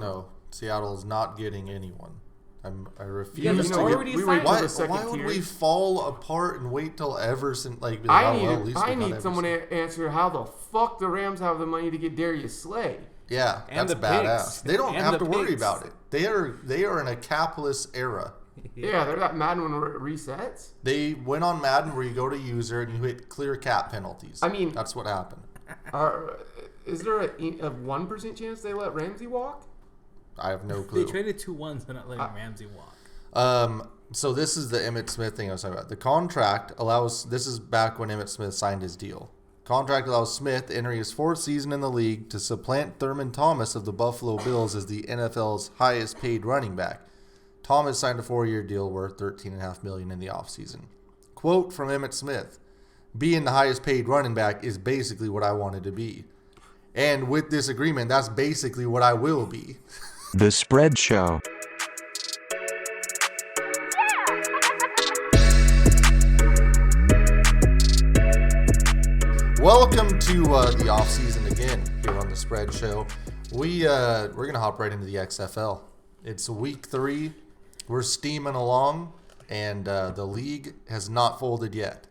No, Seattle is not getting anyone. I refuse to. Why would we fall apart and wait till Everson? I need someone to answer how the fuck the Rams have the money to get Darius Slay. Yeah, and that's badass. They don't have to worry about it. They are in a capless era. Yeah, they're that Madden when it resets. They went on Madden where you go to user and you hit clear cap penalties. I mean, that's what happened. Is there a 1% chance they let Ramsey walk? I have no clue. They traded 2 1s for not letting Ramsey walk. So this is the Emmitt Smith thing I was talking about. The contract allows. This is back when Emmitt Smith signed his deal. Contract allows Smith entering his 4th season in the league to supplant Thurman Thomas of the Buffalo Bills as the NFL's highest paid running back. Thomas signed a 4-year deal worth $13.5 million in the offseason. Quote from Emmitt Smith: "Being the highest paid running back is basically what I wanted to be. And with this agreement, that's basically what I will be." The Spread Show. Welcome to the off season again here on the Spread Show. We're gonna hop right into the XFL. It's week 3. We're steaming along, and the league has not folded yet.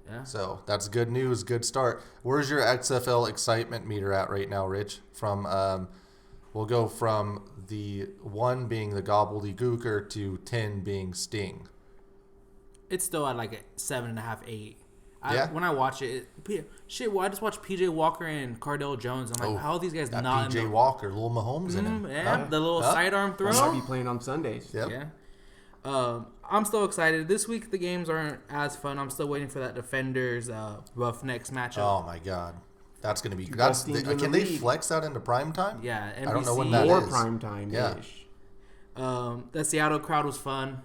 Yeah. So that's good news. Good start. Where's your XFL excitement meter at right now, Rich? We'll go from the 1 being the gobbledygooker to 10 being Sting. It's still at like a 7.5, 8. When I watch it, I just watched PJ Walker and Cardell Jones. I'm like, how are these guys not PJ Walker, little Mahomes in him? Yeah, the little sidearm throw. Might be playing on Sundays. Yep. Yeah. I'm still excited. This week the games aren't as fun. I'm still waiting for that Defenders Roughnecks matchup. Oh my God, that's gonna be. Can they flex that into prime time? Yeah, NBC, I don't know when that more is. Prime time. Yeah. The Seattle crowd was fun.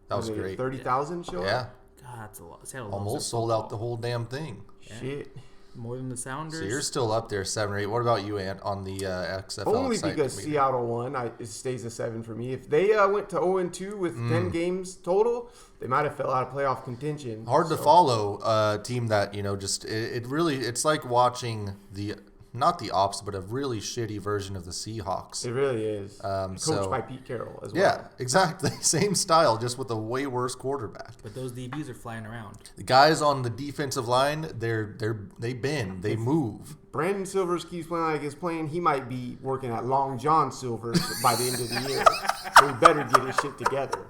That was great. 30,000 show. Yeah. God, that's a lot. Seattle almost sold out the whole damn thing. Yeah. Shit. More than the Sounders. So you're still up there, 7 or 8. What about you, Ant, on the XFL? Only because Seattle won, it stays a 7 for me. If they went to 0-2 with 10 games total, they might have fell out of playoff contention. Hard to follow a team that it's like watching not the opposite, but a really shitty version of the Seahawks. It really is. Coached by Pete Carroll as well. Yeah, exactly. Same style, just with a way worse quarterback. But those DBs are flying around. The guys on the defensive line, they bend, they move. Brandon Silvers keeps playing like he's playing. He might be working at Long John Silver's by the end of the year. So he better get his shit together.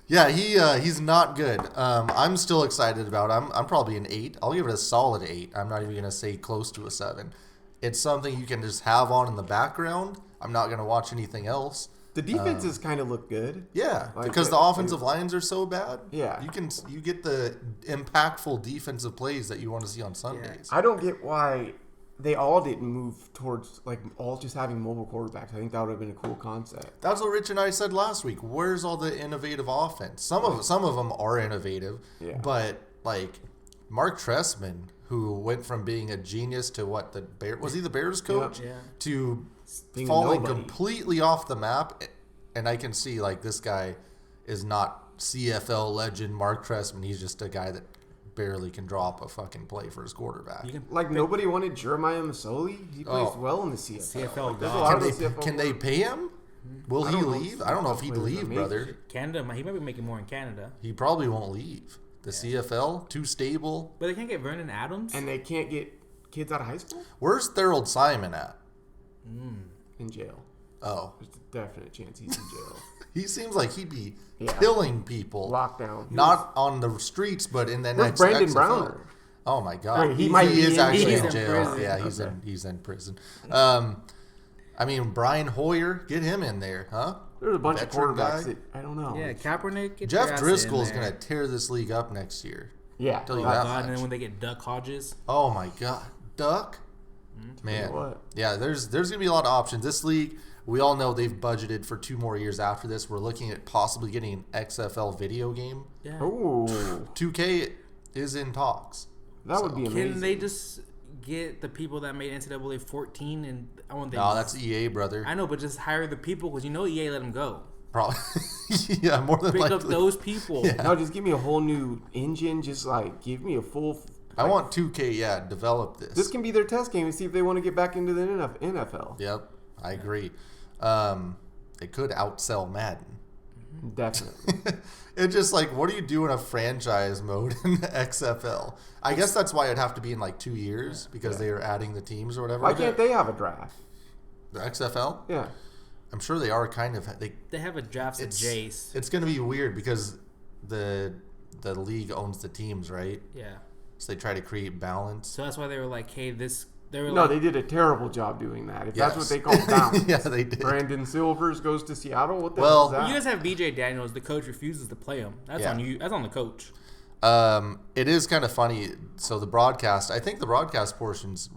Yeah, he's not good. I'm still excited about it. I'm probably an 8. I'll give it a solid 8. I'm not even going to say close to a 7. It's something you can just have on in the background. I'm not going to watch anything else. The defenses kind of look good. Yeah, because the offensive lines are so bad. Yeah. You get the impactful defensive plays that you want to see on Sundays. I don't get why they all didn't move towards all just having mobile quarterbacks. I think that would have been a cool concept. That's what Rich and I said last week. Where's all the innovative offense? Some of them are innovative, but Mark Trestman, who went from being a genius to was he the Bears coach? Yeah. To falling completely off the map. And I can see this guy is not CFL legend Mark Trestman. He's just a guy that barely can drop a fucking play for his quarterback. Nobody wanted Jeremiah Masoli. He plays well in the CFL. Can they pay him? Will he leave? I don't know if he'd leave, brother. Canada, he might be making more in Canada. He probably won't leave. The CFL, too stable. But they can't get Vernon Adams? And they can't get kids out of high school? Where's Thurald Simon at? In jail. Oh. There's a definite chance he's in jail. He seems like he'd be killing people. Lockdown. Not on the streets, but in the next Brandon XFL. Browner. Oh, my God. He is actually in jail. Prison. Yeah, he's in prison. Brian Hoyer, get him in there, huh? There's a bunch of quarterbacks that I don't know. Yeah, Kaepernick. Jeff Driscoll is going to tear this league up next year. Yeah. Tell you that much. And then when they get Duck Hodges. Oh, my God. Duck? Man. What? Yeah, there's going to be a lot of options. This league, we all know they've budgeted for 2 more years after this. We're looking at possibly getting an XFL video game. Yeah. Ooh. 2K is in talks. That would be amazing. Can they just get the people that made NCAA 14 and I want No, that's EA, brother. I know, but just hire the people because EA let them go. Probably. Yeah, more than likely. Pick up those people. Yeah. No, just give me a whole new engine. Just give me a full. I want 2K. Develop this. This can be their test game and see if they want to get back into the NFL. Yep, I agree. It could outsell Madden. Definitely. It's just like, what do you do in a franchise mode in the XFL? I guess that's why it'd have to be in like 2 years because they are adding the teams or whatever. Why can't they have a draft? The XFL? Yeah. I'm sure they are kind of. They have a draft at Jace. It's going to be weird because the league owns the teams, right? Yeah. So they try to create balance. So that's why they were like, hey, this. No, they did a terrible job doing that. If that's what they call balance. Yeah, they did. Brandon Silvers goes to Seattle. What the hell is that? You guys have BJ Daniels. The coach refuses to play him. That's on you. That's on the coach. It is kind of funny. So the broadcast, I think the broadcast portions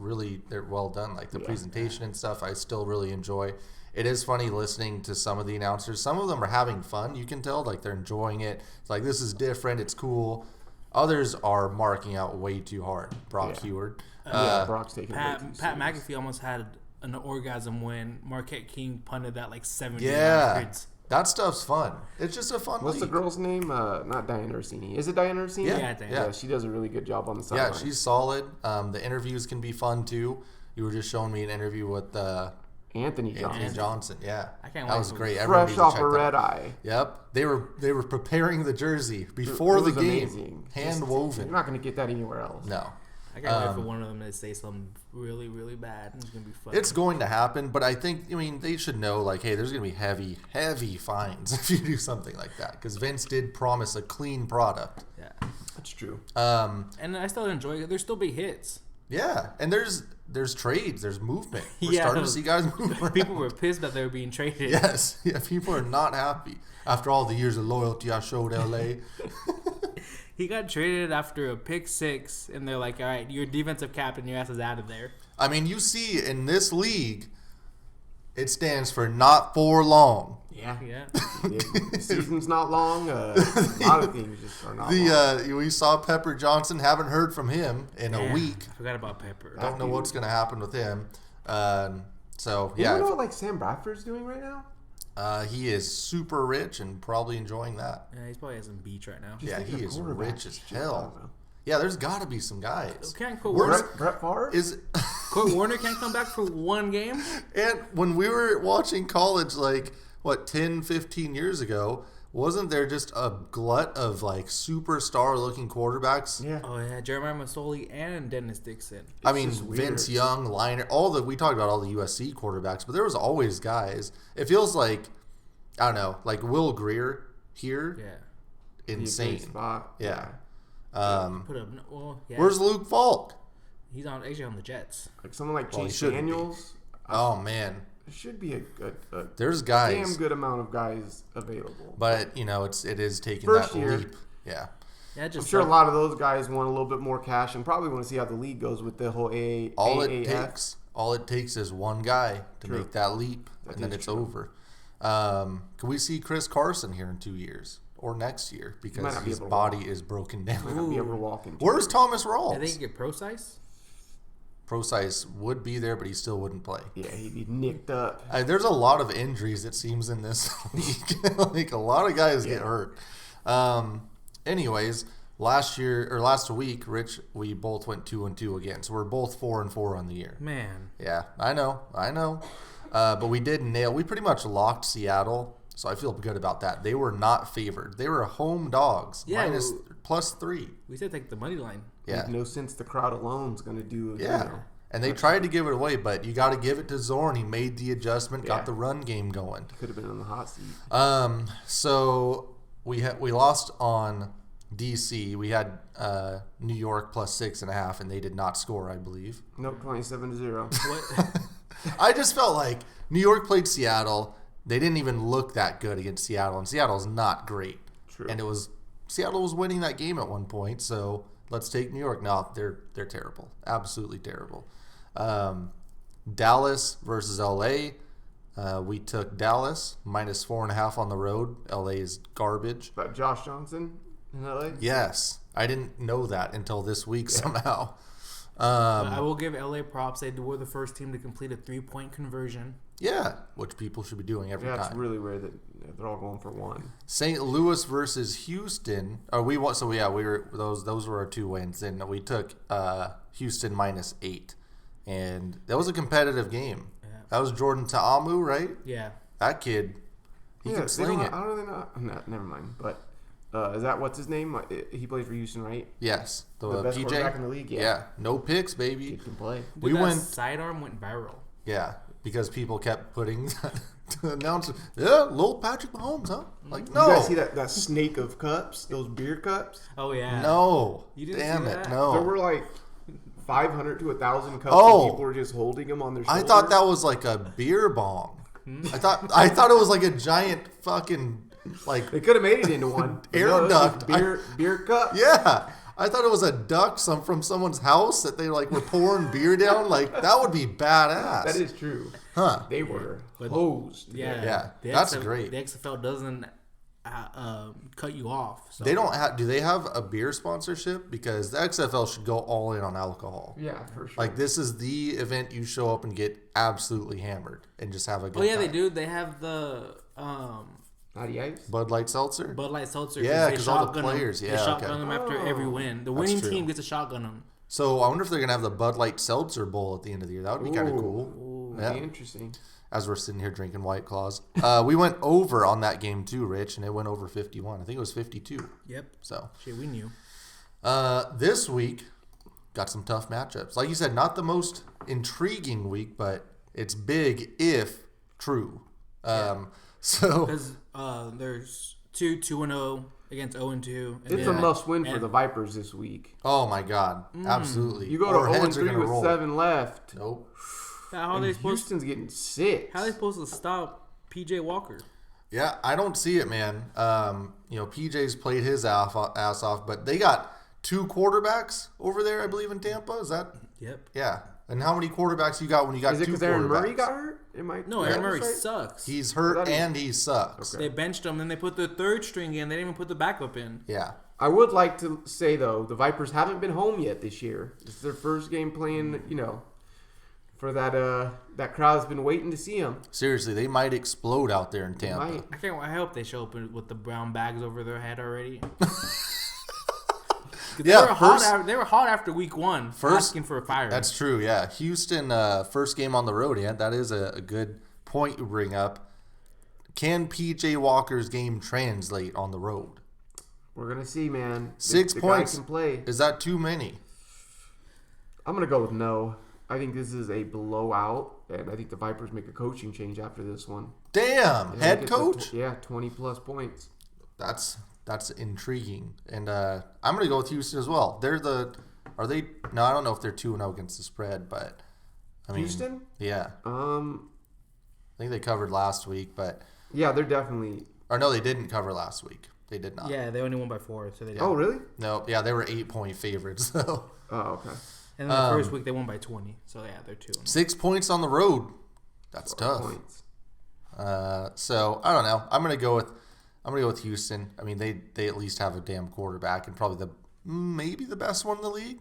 they're well done. Like the presentation and stuff, I still really enjoy. It is funny listening to some of the announcers. Some of them are having fun. You can tell, like they're enjoying it. It's like, this is different. It's cool. Others are marking out way too hard. Brock Heward. Brock's taking Pat McAfee almost had an orgasm when Marquette King punted that like 70 yards. That stuff's fun. It's just a fun What's league. the girl's name? Not Diane Orsini. Is it Diane Orsini? Yeah, she does a really good job on the sideline. Yeah, she's solid. The interviews can be fun too. You were just showing me an interview with Anthony Johnson. Yeah, I can't wait. That was great. Fresh off a red eye. Yep, they were preparing the jersey before the game. Amazing. Hand woven. You're not going to get that anywhere else. No. I can't wait for one of them to say something really, really bad. It's going to be fun. It's going to happen, but I think, they should know, like, hey, there's going to be heavy, heavy fines if you do something like that. Because Vince did promise a clean product. Yeah. That's true. And I still enjoy it. There's still big hits. Yeah, and there's trades, there's movement. We're starting to see guys move around. People were pissed that they were being traded. Yes, yeah, people are not happy after all the years of loyalty I showed LA. He got traded after a pick 6, and they're like, all right, you're defensive captain, your ass is out of there. I mean, you see in this league, it stands for not for long. Yeah. The season's not long. A lot of things just are not long. We saw Pepper Johnson. Haven't heard from him in a week. I forgot about Pepper. Don't know what's going to happen with him. So, yeah. You know what Sam Bradford's doing right now? He is super rich and probably enjoying that. Yeah, he's probably at some beach right now. Yeah, he is rich as hell. Yeah, there's got to be some guys. Can't Brett Favre? Kurt Warner can't come back for one game? And when we were watching college, 10, 15 years ago, wasn't there just a glut of superstar-looking quarterbacks? Yeah. Oh yeah, Jeremiah Masoli and Dennis Dixon. Vince Young, Liner, we talked about all the USC quarterbacks, but there was always guys. It feels like, I don't know, like Will Greer here. Yeah. Insane. Spot. Yeah. Yeah. Where's Luke Falk? He's actually on the Jets. Like someone like Chase Daniels. Oh man. There should be a there's guys, damn good amount of guys available. But it is taking First that year. leap. Yeah. I'm sure a lot of those guys want a little bit more cash and probably want to see how the league goes with the whole AAF. All it takes is one guy to make that leap, and then it's over. Can we see Chris Carson here in 2 years or next year because his body is broken down? Might not be able to walk in. Where's Thomas Rawls? I think you get Pro Size. Pro Size would be there, but he still wouldn't play. Yeah, he'd be nicked up. There's a lot of injuries, it seems, in this league. A lot of guys get hurt. Anyways, last week, Rich, we both went 2-2 again, so we're both 4-4 on the year. Man. Yeah, I know. But we did nail. We pretty much locked Seattle, so I feel good about that. They were not favored. They were home dogs. Yeah, +3. We said take the money line. Yeah. Makes no sense. The crowd alone is going to do. Yeah. And they tried to give it away, but you got to give it to Zorn. He made the adjustment, got the run game going. Could have been on the hot seat. So we lost on DC. We had New York +6.5, and they did not score, I believe. Nope, 27-0. What? I just felt like New York played Seattle. They didn't even look that good against Seattle, and Seattle's not great. True. And Seattle was winning that game at one point, so let's take New York. No, they're terrible, absolutely terrible. Dallas versus LA. We took Dallas -4.5 on the road. LA is garbage. About Josh Johnson in LA. Yes, I didn't know that until this week somehow. I will give LA props. They were the first team to complete a 3-point conversion. Yeah, which people should be doing every time. Yeah, it's really weird that they're all going for one. St. Louis versus Houston. We were those were our 2 wins, and we took Houston -8, and that was a competitive game. Yeah. That was Jordan Ta'amu, right? Yeah. That kid, he can sling it. I don't really know. No, never mind. But is that what's his name? He plays for Houston, right? Yes. The best PJ? quarterback in the league. Yeah. No picks, baby. He can play. Dude, that sidearm went viral. Yeah, because people kept putting to announce, little Patrick Mahomes, huh? Like, no. You guys see that snake of cups? Those beer cups? Oh, yeah. No. You didn't Damn see it, that? no. There were like 500 to 1,000 cups, Oh. and people were just holding them on their shoulders. I thought that was like a beer bong. I thought it was like a giant fucking like They could have made it into one. Air No, it was duct. Beer cup. yeah. I thought it was a duck from someone's house that they like were pouring beer down. Like that would be badass. That is true. Huh? They were But- hosed. Yeah. Yeah, The that's great. The XFL doesn't cut you off. So. They don't have. Do they have a beer sponsorship? Because the XFL should go all in on alcohol. Yeah, for sure. Like this is the event you show up and get absolutely hammered and just have a good Oh, yeah, time. they do. They have the Natty Ice. Bud Light Seltzer. Bud Light Seltzer. Yeah, they 'cause all the shotgun 'em. players, They yeah, shotgun okay. them after every win. The winning true. team gets a shotgun them. So I wonder if they're gonna have the Bud Light Seltzer Bowl at the end of the year. That would be kind of cool. That'd be interesting. As we're sitting here drinking White Claws, we went over on that game too, Rich, and it went over 51. I think it was 52. Yep. So Shit, we knew. this week got some tough matchups. Like you said, not the most intriguing week, but it's big if true. So Because there's 2-2-0 against 0-2. It's a must-win for the Vipers this week. oh my God, absolutely. You go to Our heads are 0-3 gonna with roll. 7 left. Nope. How are they supposed? Houston's getting 6. How are they supposed to stop PJ Walker? Yeah, I don't see it, man. PJ's played his ass off, but they got 2 quarterbacks over there, I believe, in Tampa. Is that? Yep. Yeah. And how many quarterbacks you got when you got Is it 2 because quarterbacks? Aaron Murray got hurt? No, Aaron Murray sucks. He's hurt That is- and he sucks. Okay. They benched him, then they put the third string in. They didn't even put the backup in. Yeah. I would like to say, though, the Vipers haven't been home yet this year. It's their first game playing, for that crowd that's been waiting to see them. Seriously, they might explode out there in Tampa. Might. I hope they show up with the brown bags over their head already. Yeah, They were hot after week 1, asking for a fire. That's true, yeah. Houston, first game on the road, yeah, that is a good point you bring up. Can PJ Walker's game translate on the road? We're going to see, man. 6 The points. guy can play. Is that too many? I'm going to go with no. I think this is a blowout, and I think the Vipers make a coaching change after this one. Damn, And head they get coach? 20-plus points. That's intriguing. And I'm going to go with Houston as well. Are they? No, I don't know if they're 2-0 against the spread, but I mean, Houston? Yeah. I think they covered last week, but Yeah, they're definitely. or no, they didn't cover last week. They did not. Yeah, they only won by 4. So they Oh, really? No, yeah, they were 8-point favorites. So Oh, okay. And then the first week they won by 20. So yeah, they're 2. 6 points on the road. That's 12 tough. points. So I don't know. I'm gonna go with Houston. I mean, they at least have a damn quarterback and probably maybe the best one in the league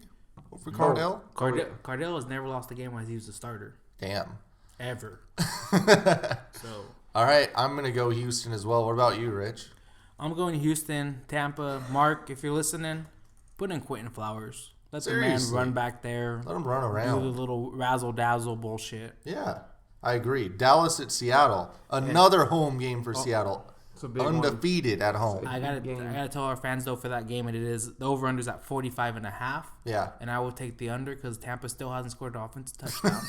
over Cardell. Cardell has never lost a game while he was a starter. Damn. Ever. So All right, I'm gonna go Houston as well. What about you, Rich? I'm going to Houston, Tampa. Mark, if you're listening, put in Quentin Flowers. Let the man Seriously. run back there. Let them run Do the around. little razzle dazzle bullshit. Yeah, I agree. Dallas at Seattle. Another home game for Seattle. It's a big one. Undefeated at home. I gotta game. tell our fans though for that game, and it is the over under's at 45.5. Yeah. And I will take the under because Tampa still hasn't scored an offensive touchdown.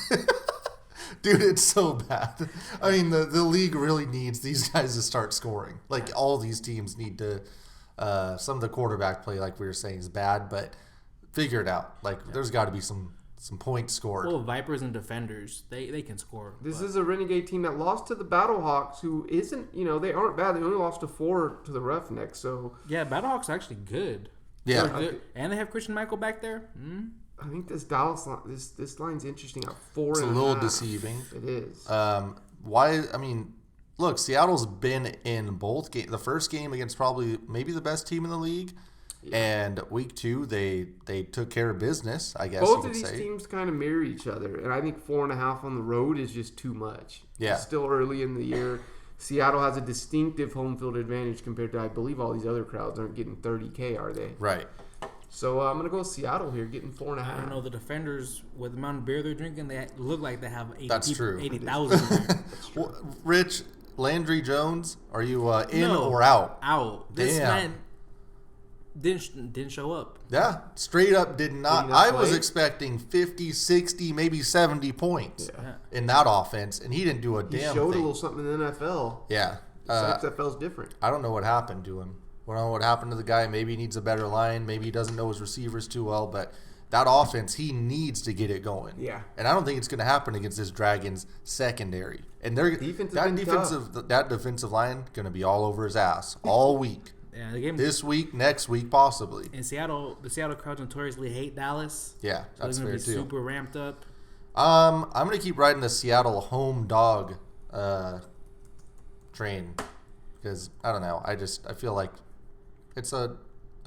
Dude, it's so bad. I mean, the league really needs these guys to start scoring. Like, all these teams need to. Some of the quarterback play, like we were saying, is bad, but figure it out. Like, there's got to be some points scored. Well, Vipers and defenders, they can score. This is a Renegade team that lost to the Battlehawks, who isn't, they aren't bad. They only lost to 4 to the Roughnecks, so Yeah, Battlehawks are actually good. Yeah. They're good. And they have Christian Michael back there. I think this Dallas line, this line's interesting at 4.5. It's a little deceiving. It is. Why? I mean, look, Seattle's been in both games. The first game against maybe the best team in the league, and week 2 they took care of business. I guess Both you of could these say. teams kind of mirror each other, and I think 4.5 on the road is just too much. Yeah. It's still early in the year. Seattle has a distinctive home field advantage compared to, I believe, all these other crowds aren't getting 30K, are they? Right. So I'm gonna go with Seattle here, getting 4.5. I don't know. The defenders, with the amount of beer they're drinking, they look like they have 80, That's true. 80,000. Well, Rich, Landry Jones, are you in No. or out? Out. This Damn. man didn't show up. Yeah, straight up did not. Did he not I was play? expecting 50, 60, maybe 70 points Yeah. in that offense, and he didn't do a He damn showed thing. a little something in the NFL. Yeah. XFL's different. I don't know what happened to him. I don't know what happened to the guy. Maybe he needs a better line. Maybe he doesn't know his receivers too well. But that offense, he needs to get it going. Yeah. And I don't think it's going to happen against this Dragons secondary. And Defense has been that defensive line going to be all over his ass all week. Yeah, the game This week, next week, possibly. in Seattle, the Seattle crowd notoriously hate Dallas. Yeah, So that's they're fair gonna be too. super ramped up. I'm going to keep riding the Seattle home dog train because I don't know. I feel like it's a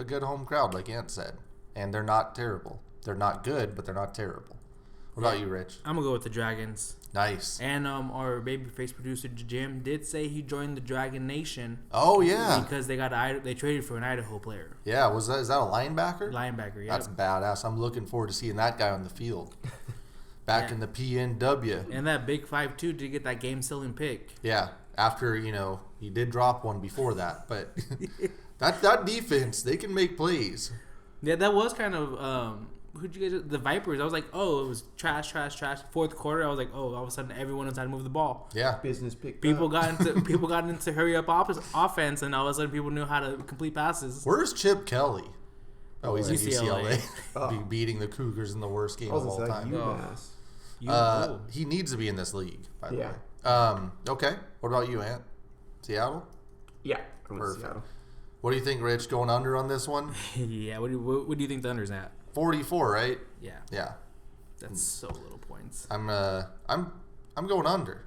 good home crowd, like Ant said, and they're not terrible. They're not good, but they're not terrible. What about you, Rich? I'm gonna go with the Dragons. Nice. And our babyface producer Jim did say he joined the Dragon Nation Oh yeah, because they traded for an Idaho player, yeah. Is that a linebacker? linebacker. Yeah, That's badass. I'm looking forward to seeing that guy on the field. Back Yeah. in the PNW. and that big 5'2" did get that game-sealing pick. Yeah. After he did drop one before that, but that defense, they can make plays. Yeah, that was kind of who'd you guys? The Vipers. I was like, oh, it was trash. Fourth quarter, I was like, oh, all of a sudden everyone was trying to move the ball. Yeah. Business picked People up. got into hurry up offense, and all of a sudden people knew how to complete passes. Where's Chip Kelly? Oh, he's at UCLA. UCLA. Beating the Cougars in the worst game I was of all like, time. UMass. He needs to be in this league, by the Yeah. way. Okay. What about you, Ant? Seattle? Yeah. I'm with Perfect. Seattle. What do you think, Rich? Going under on this one? Yeah, what do you think the under's at? 44, right? Yeah, Yeah. that's so little points. I'm going under.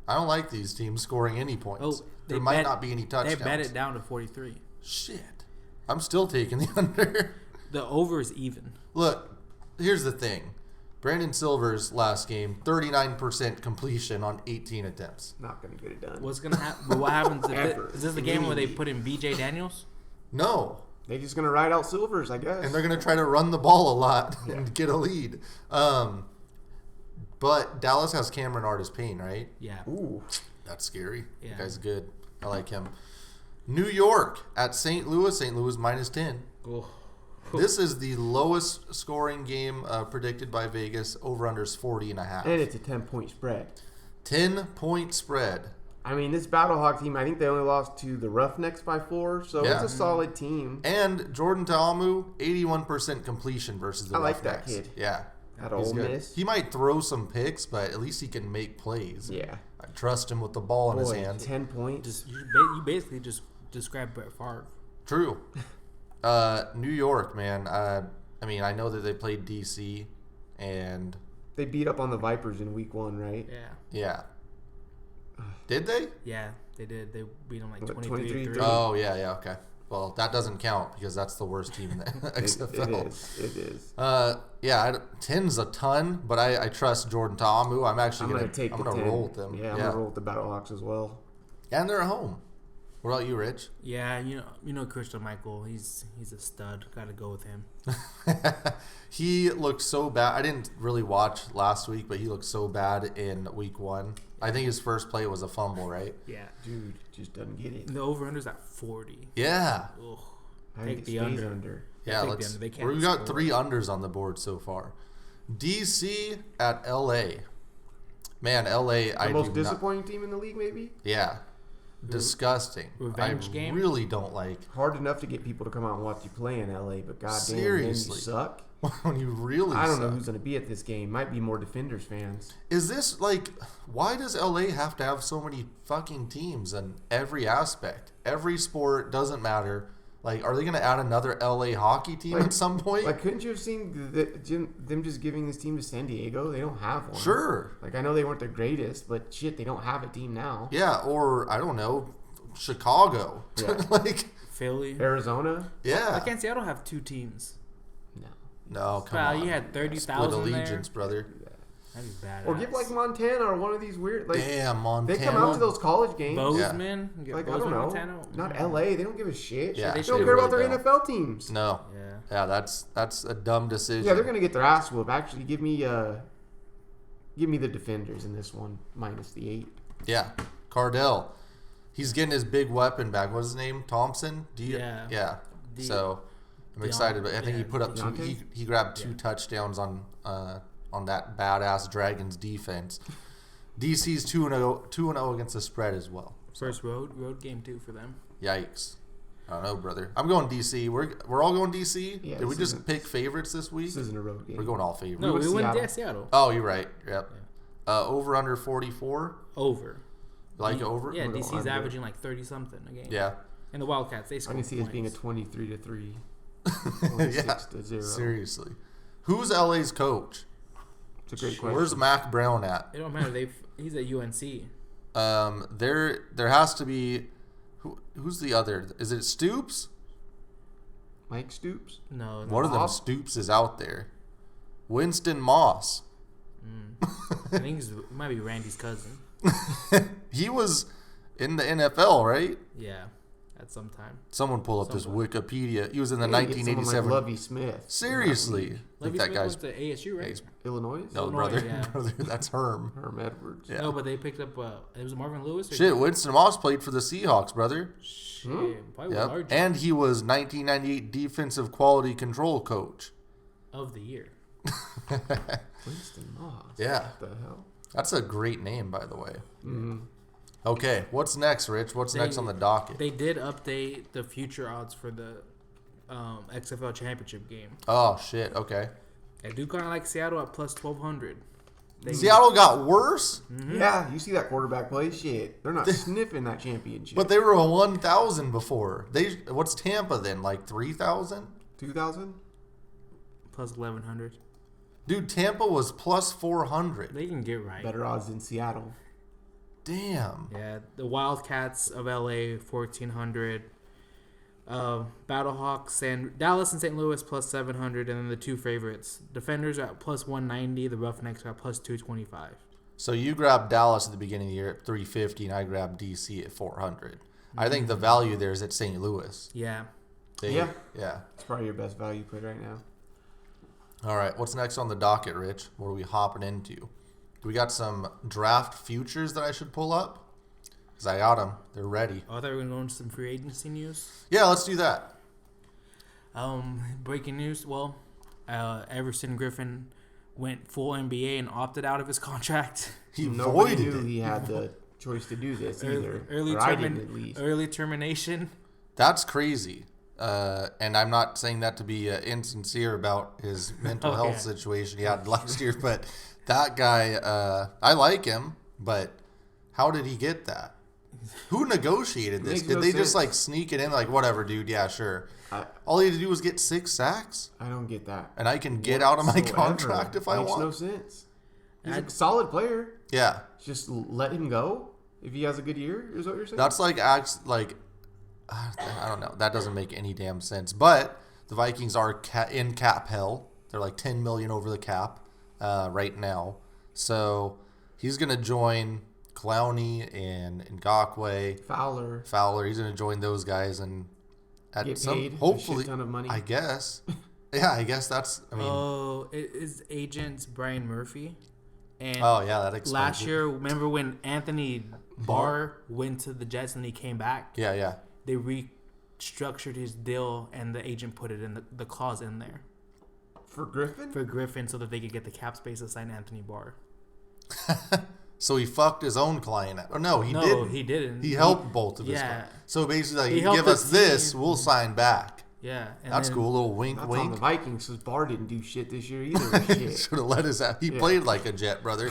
I don't like these teams scoring any points. Oh, there might not be any They touchdowns. bet it down to 43. Shit. I'm still taking the under. The over is even. Look, here's the thing. Brandon Silver's last game, 39% completion on 18 attempts. Not going to get it done. What's gonna happen? But what happens? Ever. Is this the game where they put in BJ Daniels? No. They're just going to ride out Silvers, I guess. And they're going to try to run the ball a lot and get a lead. But Dallas has Cameron Artis-Payne, right? Yeah. Ooh. That's scary. Yeah. That guy's good. I like him. New York at St. Louis. St. Louis minus 10. Oh. This is the lowest scoring game predicted by Vegas. Over-under's 40.5. And it's a 10-point spread. 10-point spread. I mean, this Battlehawk team, I think they only lost to the Roughnecks by 4, so Yeah. it's a solid team. And Jordan Ta'amu, 81% completion versus the I like that Roughnecks. kid. Yeah. At He's Ole good. Miss. He might throw some picks, but at least he can make plays. Yeah. I trust him with the ball in his Boy, hands. 10 points. You basically just described Brett Favre. True. New York, man. I mean, I know that they played DC, and They beat up on the Vipers in week 1, right? Yeah. yeah. Did they? Yeah, they did. They beat them like What, 23-3. 23-3? Oh, yeah, okay. Well, that doesn't count because that's the worst team in the It XFL. is. It is. Yeah, 10's a ton, but I trust Jordan Ta'amu. I'm actually I'm gonna going to take I'm the gonna 10. roll with them. Yeah, I'm going to roll with the Battlehawks as well. And they're at home. What about you, Rich? Yeah, you know Christian Michael. He's a stud. Got to go with him. He looked so bad. I didn't really watch last week, but he looked so bad in week 1. I think his first play was a fumble, right? Yeah. Dude, just doesn't get it. The over-under's at 40. Yeah. Ugh. I think Take it the stays under. under. Yeah, take let's. them. They can't We've got score. 3 unders on the board so far. DC at LA. Man, LA. The I most do not. disappointing team in the league, maybe? Yeah, disgusting. Revenge I game? really don't like Hard enough to get people to come out and watch you play in LA, but goddamn, man, you Seriously. suck. when you really. I don't know suck. who's going to be at this game. Might be more Defenders fans. Is this like? Why does LA have to have so many fucking teams in every aspect? Every sport doesn't matter. Like, are they going to add another LA hockey team Like- at some point? Like, couldn't you have seen them just giving this team to San Diego? They don't have one. Sure. Like, I know they weren't the greatest, but shit, they don't have a team now. Yeah, or I don't know, Chicago. Yeah. like, Philly. Arizona? yeah. Why can't Seattle have 2 teams? No. No, come Wow, on. you had Split 30,000 there. allegiance, brother. That'd be badass. Or get like Montana or one of these weird. Like, Damn, Montana. they come out to those college games. Bozeman. Like, Bozeman, I don't know. Montana. Not LA. They don't give a shit. Yeah, they they don't care really about their don't. NFL teams. No. Yeah. Yeah, that's a dumb decision. Yeah, they're gonna get their ass whooped. Actually, give me the Defenders in this one minus the 8. Yeah, Cardell. He's getting his big weapon back. What's his name? Thompson? Yeah. Yeah. So I'm excited, but I think he put up Deontay? he grabbed 2 touchdowns on that badass Dragons defense. DC's 2-0 against the spread as well. First road game too for them. Yikes. I don't know, brother. I'm going DC. We're all going DC? Yeah, Did we this just isn't- pick favorites this week? This isn't a road game. We're going all favorites. No, went we went Seattle. Seattle. Oh, you're right. Yep. Over under 44. Over. Like over? Yeah, We're DC's under. averaging like 30 something a game. Yeah. And the Wildcats, they I score can see it being a points. 23-3, Yeah. 26-0. Seriously. Who's LA's coach? It's a great question. Where's Mac Brown at? It don't matter. He's at UNC. There has to be who's the other? Is it Stoops? Mike Stoops? No. One of them Moss? Stoops is out there. Winston Moss. I think it might be Randy's cousin. He was in the NFL, right? Yeah, at some time. Someone pull up this Somewhere. Wikipedia. He was in the Yeah, get someone 1987. Like Lovie Smith. Seriously, I think Levy that Smith guy's went to ASU, right? Illinois? no Illinois, brother. yeah. Brother, that's Herm. Herm Edwards. Yeah. No, but they picked up. It was Marvin Lewis. Or Shit, Winston Moss played for the Seahawks, brother. Shit, probably Yep. large And he was 1998 defensive quality control coach. of the year. Winston Moss. Yeah. What the hell? That's a great name, by the way. Mm-hmm. Okay, what's next, Rich? What's next on the docket? They did update the future odds for the XFL championship game. Oh shit. Okay. I do kind of like Seattle at plus 1,200. Seattle got worse, Yeah, you see that quarterback play? Shit. They're not sniffing that championship. but they were a 1,000 before. What's Tampa then? Like 3,000? 2,000? Plus 1,100. Dude, Tampa was plus 400. They can get right. Better odds than Seattle. Damn. Yeah, the Wildcats of LA 1,400. Battlehawks and Dallas and St. Louis plus 700, and then the two favorites, Defenders are at plus 190. The Roughnecks are at plus 225. So you grabbed Dallas at the beginning of the year at 350, and I grabbed DC at 400. I think the value there is at St. Louis. Yeah, Yeah. Yeah. It's probably your best value play right now. All right, what's next on the docket, Rich? What are we hopping into? We got some draft futures that I should pull up? Because I got them. They're ready. I thought we were going to go into some free agency news. Yeah, let's do that. Breaking news. Well, Everson Griffin went full NBA and opted out of his contract. He Nobody voided knew it. he had the choice to do this either. Early, or I didn't at least. early termination. That's crazy. And I'm not saying that to be insincere about his mental health situation he had last year, but that guy, I like him, but how did he get that? Who negotiated this? Makes Did no they just sense. like sneak it in like, whatever, dude, yeah, sure. I All he had to do was get 6 sacks, I don't get that. and I can get out of my Whatsoever. contract if I Makes want. no sense. He's I'd- a solid player. Yeah, Just let him go if he has a good year. Is what you're saying? that's like I don't know. That doesn't make any damn sense. But the Vikings are in cap hell. They're like $10 million over the cap right now. So he's gonna join Clowney and Ngakoue, Fowler. He's gonna join those guys and at Get some paid a hopefully shit ton of money. I guess. Yeah, I guess that's. I mean, His agent's Brian Murphy. And oh yeah, that explains last it. year, remember when Anthony Barr went to the Jets and he came back? Yeah. They restructured his deal and the agent put it in the clause in there For Griffin? for Griffin so that they could get the cap space to sign Anthony Barr. So he fucked his own client. Oh no, he No, didn't. he didn't. He helped both of his. Yeah. clients. So basically, like, He you helped give the us this, team. we'll sign back. Yeah. And That's then- cool. A little wink, That's on wink. the Vikings because Barr didn't do shit this year either. Shit. Should have let us out. He Yeah. played like a Jet, brother.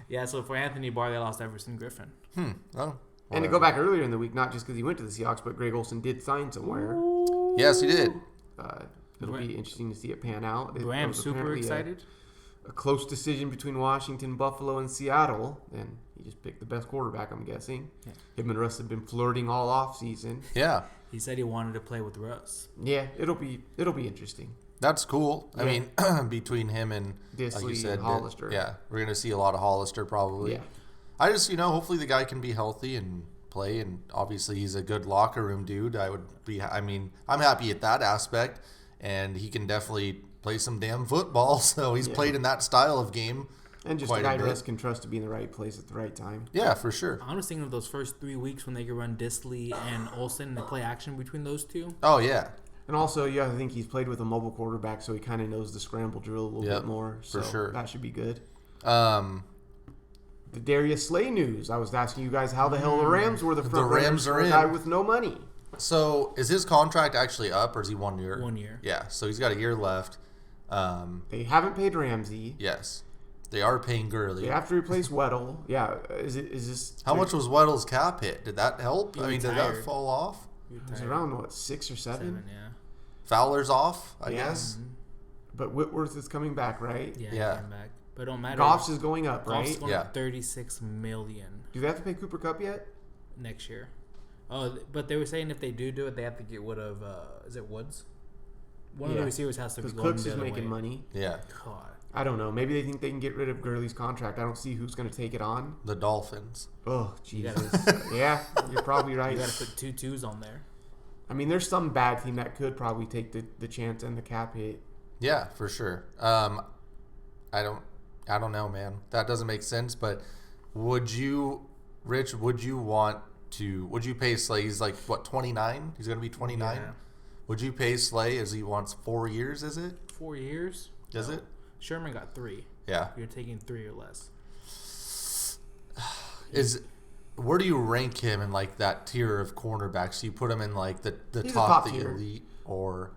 Yeah, so for Anthony Barr, they lost Everson Griffin. Oh, And to go back earlier in the week, not just because he went to the Seahawks, but Greg Olsen did sign somewhere. yes, he did. It'll be interesting to see it pan out. It Bram was super apparently excited. A close decision between Washington, Buffalo, and Seattle, and he just picked the best quarterback, I'm guessing. Him and Russ have been flirting all off season. Yeah. He said he wanted to play with Russ. Yeah, it'll be interesting. That's cool. I mean, between him and Disley like you said, and Hollister. we're gonna see a lot of Hollister probably. Yeah. I just hopefully the guy can be healthy and play, and obviously he's a good locker room dude. I'm happy at that aspect, and he can definitely play some damn football. So he's played in that style of game. And just a guy Russ can trust to be in the right place at the right time. Yeah, for sure. I was thinking of those first 3 weeks when they could run Disley and Olsen and they play action between those two. Oh, yeah. And also, I think he's played with a mobile quarterback, so he kind of knows the scramble drill a little bit more. So for sure. That should be good. The Darius Slay news. I was asking you guys how the hell the Rams were the front Rams for are a guy with no money. So is his contract actually up, or is he 1 year? 1 year. Yeah, so he's got a year left. They haven't paid Ramsey. Yes. They are paying Gurley. They have to replace Weddle. Yeah, is this? How much was Weddle's cap hit? Did that help? He Did that retired. fall off? It was around 6 or 7. Yeah. Fowler's off, I guess. But Whitworth is coming back, right? Yeah. Yeah. He came back. But it don't matter. Goff's is going up, Goff's right? going up $36 million Do they have to pay Cooper Kupp yet? next year. Oh, but they were saying if they do it, they have to get rid of. Is it Woods? One of the receivers has to be because going Cooks the is other making way. money. Yeah. God. I don't know. Maybe they think they can get rid of Gurley's contract. I don't see who's going to take it on. The Dolphins. Oh, Jesus. Yeah, you're probably right. You got to put 2 2s on there. I mean, there's some bad team that could probably take the chance and the cap hit. Yeah, for sure. I don't know, man. That doesn't make sense. But would you pay Slay? He's like, what, 29? He's going to be 29? Yeah. Would you pay Slay as he wants 4 years, is it? 4 years? Does it? Sherman got 3. Yeah. You're taking 3 or less. Where do you rank him in like that tier of cornerbacks? Do you put him in like the He's top a top of the tier. elite, or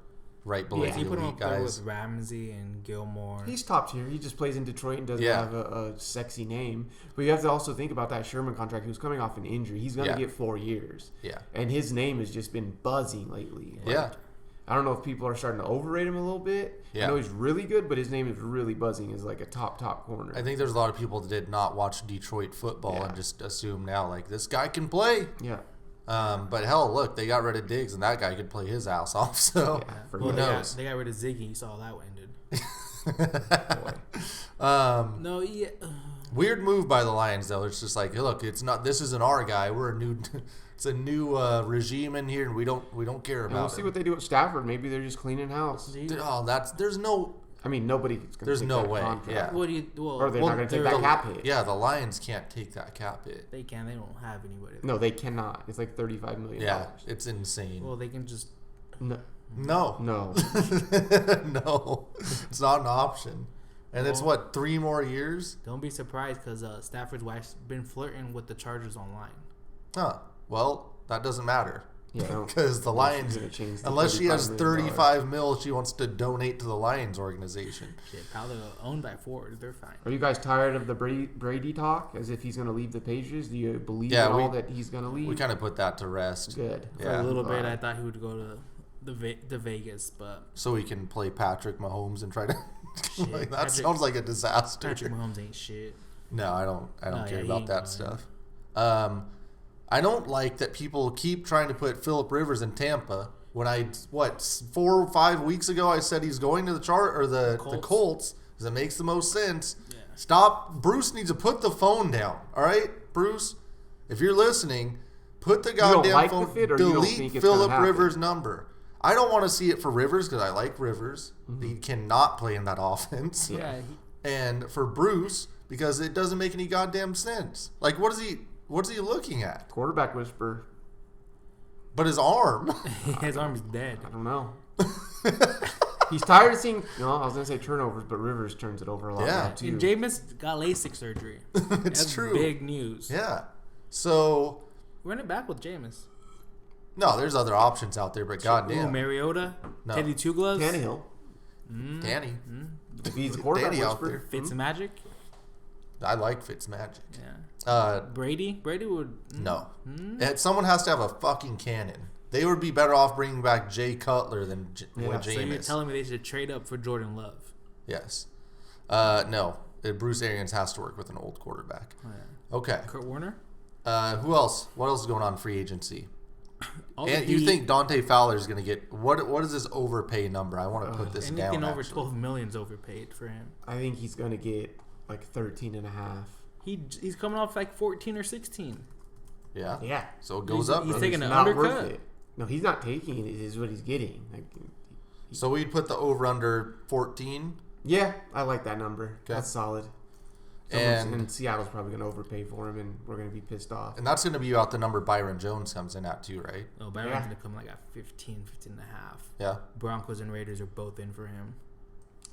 right below Yeah, the You put him elite up there guys? with Ramsey and Gilmore. He's top tier. He just plays in Detroit and doesn't Yeah. have a sexy name. But you have to also think about that Sherman contract. He was coming off an injury. He's going to get 4 years. Yeah. And his name has just been buzzing lately. Yeah. I don't know if people are starting to overrate him a little bit. Yeah. I know he's really good, but his name is really buzzing as like a top corner. I think there's a lot of people that did not watch Detroit football and just assume now like this guy can play. Yeah. But hell, look, they got rid of Diggs and that guy could play his ass off. So for who me. knows? They got rid of Ziggy. You saw how that ended. Boy. No, yeah. Weird move by the Lions though. It's just like, look, it's not. This isn't our guy. We're a new. It's a new regime in here, and we don't care And about. we'll see what they do at Stafford. Maybe they're just cleaning house. There's no. I mean, nobody's going to There's take no that way, contract. yeah. What do you? Well, Or they're not going to take that cap hit. Yeah, the Lions can't take that cap hit. they can. They don't have anybody. No, they cannot. It's like $35 million. Yeah, it's insane. Well, they can just. No. No. No. No. It's not an option. And it's what, 3 more years? Don't be surprised because Stafford's wife's been flirting with the Chargers online. Huh. Well, that doesn't matter. Yeah, Because the Lions, gonna change the unless she has $35 million. 35 mil, she wants to donate to the Lions organization. Shit, pal, they're owned by Ford. They're fine. Are you guys tired of the Brady talk? As if he's going to leave the Patriots? Do you believe Yeah, at all that he's going to leave? We kind of put that to rest. Good. For Yeah. a little bit, Alright. I thought he would go to the Vegas, but So we can play Patrick Mahomes and try to. Shit, That Patrick- sounds like a disaster. Patrick Mahomes ain't shit. No, I don't No, care yeah, he about ain't that going. stuff. I don't like that people keep trying to put Phillip Rivers in Tampa. When 4 or 5 weeks ago I said he's going to the Colts because it makes the most sense. Yeah. Stop. Bruce needs to put the phone down. All right, Bruce, if you're listening, put the don't goddamn like the phone. fit or you don't think Delete it's gonna Phillip happen? Rivers' number. I don't want to see it for Rivers because I like Rivers. He cannot play in that offense. Yeah, And for Bruce, because it doesn't make any goddamn sense. Like, what is he looking at? Quarterback whisper. But his arm. his arm is dead. I don't know. He's tired of seeing. No, I was going to say turnovers, but Rivers turns it over a lot Yeah. now, too. And Jameis got LASIK surgery. It's That's true. Big news. Yeah. So, Run it back with Jameis. no, there's other options out there, but Ooh, goddamn. Mariota. No. Teddy Two Gloves. Tannehill. Danny. If he's a quarterback Danny out whisper. Fitz Magic. I like Fitzmagic. Yeah. Brady. Brady would. No. Someone has to have a fucking cannon. They would be better off bringing back Jay Cutler than Yeah. So you're Jameis. telling me they should trade up for Jordan Love? Yes. No. Bruce Arians has to work with an old quarterback. Oh, yeah. Okay. Kurt Warner. Who else? What else is going on in free agency? And you think Dante Fowler is going to get what is this overpay number? I want to put this down. Anything over 12 million is overpaid for him. I think he's going to get like 13 and a half. He's coming off like 14 or 16. Yeah. Yeah. So it goes up. He's Right? taking It's an not undercut. worth it. No, he's not taking it. It is what he's getting. Like, So we'd put the over under 14. yeah, I like that number. Okay. That's solid. And Seattle's probably going to overpay for him, and we're going to be pissed off. And that's going to be about the number Byron Jones comes in at too, right? No, Byron's going to come like at 15 and a half. Yeah. Broncos and Raiders are both in for him.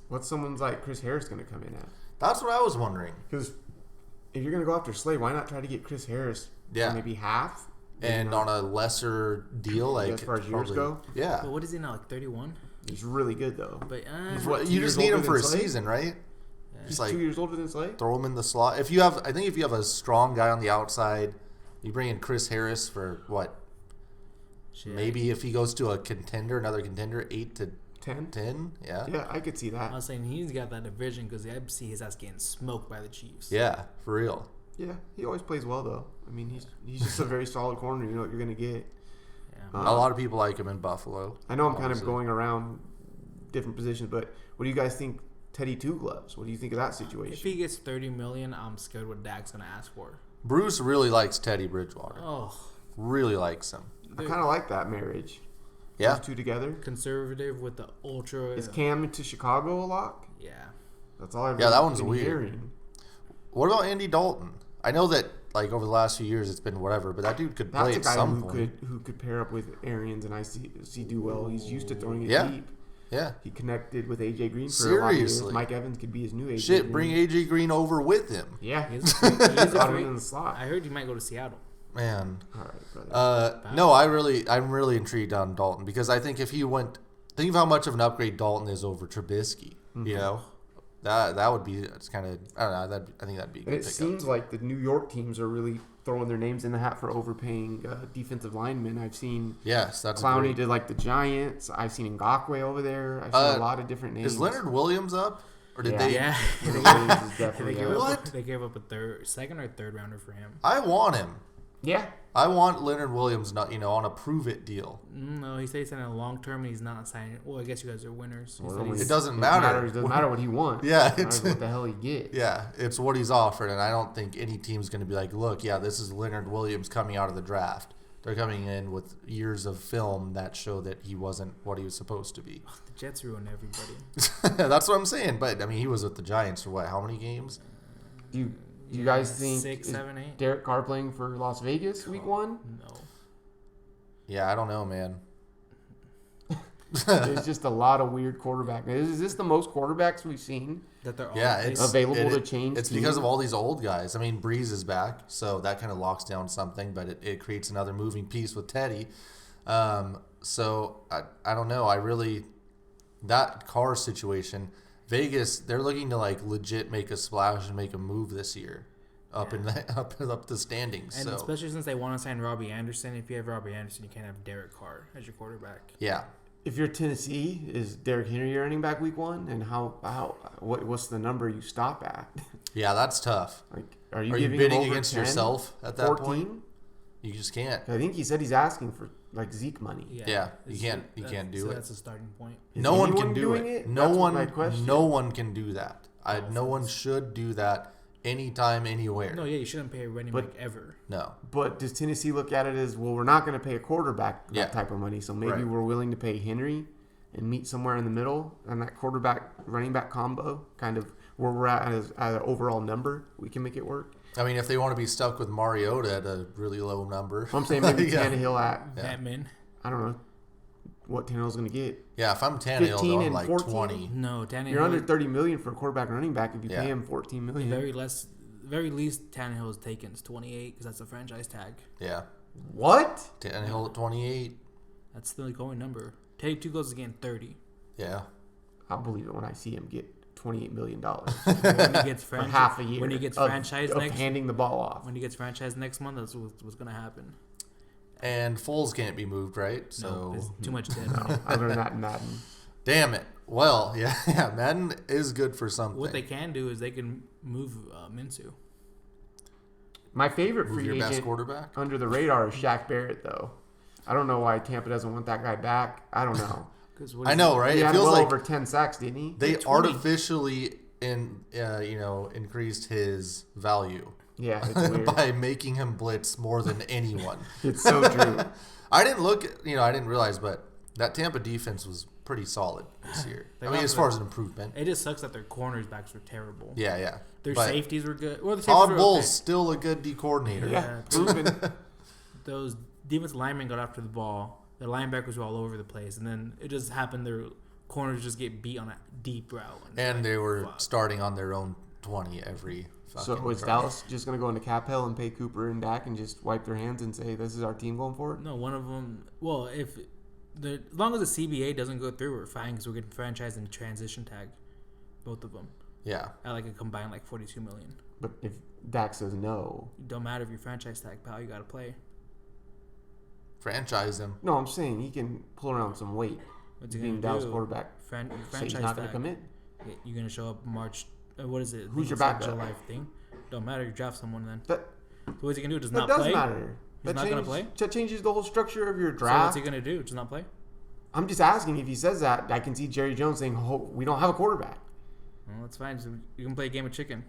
What's someone's like Chris Harris going to come in at? That's what I was wondering. Because if you're going to go after Slay, why not try to get Chris Harris for maybe half? And on a lesser deal, like as far as years go? Yeah. But what is he now, like 31? He's really good, though. But You just need him for a season, right? He's like 2 years older than Slay? throw him in the slot. If you have a strong guy on the outside, you bring in Chris Harris for what? shit. Maybe if he goes to another contender, 8 to 10. Yeah. Yeah, I could see that. I was saying he's got that division because I see his ass getting smoked by the Chiefs. Yeah, for real. Yeah, he always plays well, though. I mean, he's just a very solid corner. You know what you're going to get. Yeah. A lot of people like him in Buffalo. I know I'm kind of going around different positions, but what do you guys think Teddy Two Gloves? What do you think of that situation? If he gets $30 million, I'm scared what Dak's gonna ask for. Bruce really likes Teddy Bridgewater. Oh, Really likes him. I kind of like that marriage. Yeah. Those two together. conservative with the ultra. Is Cam into Chicago a lock? Yeah. That's all I've Yeah, that one's been weird. hearing. What about Andy Dalton? I know that like over the last few years it's been whatever, but that dude could That's play a at guy some who point. could pair up with Arians and I see do well. He's used to throwing it Yeah. deep. Yeah. He connected with AJ Green for a lot of years. Seriously. Mike Evans could be his new AJ. Shit, Green. bring AJ Green over with him. Yeah, He's a got him free- in the slot. I heard he might go to Seattle. Man. All right, brother. No, I'm really intrigued on Dalton because I think if he went, think of how much of an upgrade Dalton is over Trubisky. Mm-hmm. You know, that would be it's kind of I don't know. I think that'd be a good And it pickup. seems like the New York teams are really throwing their names in the hat for overpaying defensive linemen. I've seen Yes, that's Clowney great. did like the Giants. I've seen Ngakwe over there. I've seen a lot of different names. Is Leonard Williams up, or did Yeah. they? Yeah. Leonard Williams is they definitely gave out. What? They gave up a second or third rounder for him. I want him. Yeah, I want Leonard Williams, not on a prove it deal. No, he said he's signing a long term and he's not signing. Well, I guess you guys are winners. He said Well, he's- It doesn't matter. It doesn't matter what he wants. Yeah, It matters what the hell he gets. Yeah, it's what he's offered, and I don't think any team's going to be like, look, yeah, this is Leonard Williams coming out of the draft. They're coming in with years of film that show that he wasn't what he was supposed to be. The Jets ruin everybody. That's what I'm saying. But I mean, he was with the Giants for what? How many games? Do you guys think 6, is 7, 8? Derek Carr playing for Las Vegas week one? No. Yeah, I don't know, man. There's just a lot of weird quarterbacks. Is this the most quarterbacks we've seen? That they're all Yeah, it's Available to change It's teams? because of all these old guys. I mean, Breeze is back, so that kind of locks down something, but it creates another moving piece with Teddy. So I don't know. That Carr situation, Vegas, they're looking to like legit make a splash and make a move this year, up the standings. And so especially since they want to sign Robbie Anderson. If you have Robbie Anderson, you can't have Derek Carr as your quarterback. yeah, If you're Tennessee, is Derrick Henry your running back week one? And what's the number you stop at? yeah, that's tough. Like, are you Are you giving bidding him over against 10, yourself at that 14? point? You just can't. I think he said he's asking for like Zeke money. Yeah, you can't do so it. That's a starting point. Is No one anyone can do doing it. it? No That's my one. question. No one can do that. No one should do that anytime, anywhere. No, yeah, you shouldn't pay a running But- back ever. No. But does Tennessee look at it as, well, we're not going to pay a quarterback that Yeah. type of money, so maybe Right. we're willing to pay Henry and meet somewhere in the middle, and that quarterback running back combo, kind of where we're at as an overall number, we can make it work. I mean, if they want to be stuck with Mariota at a really low number. So I'm saying maybe Yeah. Tannehill at, Batman. I don't know what Tannehill's going to get. Yeah, if I'm Tannehill, 15 though, I'm and like 14? 20. No, Tannehill. You're under $30 million for a quarterback running back if you Yeah. pay him $14 million. Very least Tannehill is taken is 28 because that's a franchise tag. Yeah. What? Tannehill at 28. That's the going number. Teddy Two goes again 30. Yeah. I'll believe it when I see him get $28 million When he gets for franchise, half a year. When he gets of franchised next, handing the ball off. when he gets franchised next month, that's what's gonna happen. And Foles can't be moved, right? No, So, it's too much dead money. I learned that in Madden. damn it. Well, yeah, Madden is good for something. What they can do is they can move Minshew. My favorite Move free your best agent quarterback? under the radar is Shaq Barrett, though. I don't know why Tampa doesn't want that guy back. I don't know. I know, right? He It had feels well like over 10 sacks, didn't he? they artificially increased his value. Yeah, it's weird. By making him blitz more than anyone. It's so true. I didn't realize, but that Tampa defense was pretty solid this year. As far as an improvement. It just sucks that their cornerbacks were terrible. Yeah. Their safeties were good. Well, the safeties Todd were Bowles okay. still a good D coordinator. Yeah, proven. Those defensive linemen got after the ball. Their linebackers were all over the place, and then it just happened their corners just get beat on a deep route. And they were starting on their own 20 every fucking So is drive. Dallas just going to go into Cap Hill and pay Cooper and Dak and just wipe their hands and say, this is our team going for it? No, one of them. Well, as long as the CBA doesn't go through, we're fine because we're getting franchised and transition tag, both of them. Yeah. At like a combined like $42 million. But if Dak says no. It don't matter if you're franchise tag, pal. You got to play. Franchise him. No, I'm saying he can pull around some weight. What's he Being gonna Dallas do? quarterback. Say Say franchise he's not going tag. to commit. You're gonna show up March. What is it? Who's your It's like backup? July thing. Don't matter. You draft someone then. That, So what's he gonna do? Does that not does play? matter. He's not gonna play. That changes the whole structure of your So draft. what's he gonna do? Just not play? I'm just asking if he says that. I can see Jerry Jones saying, oh, we don't have a quarterback. Well, that's fine. So you can play a game of chicken.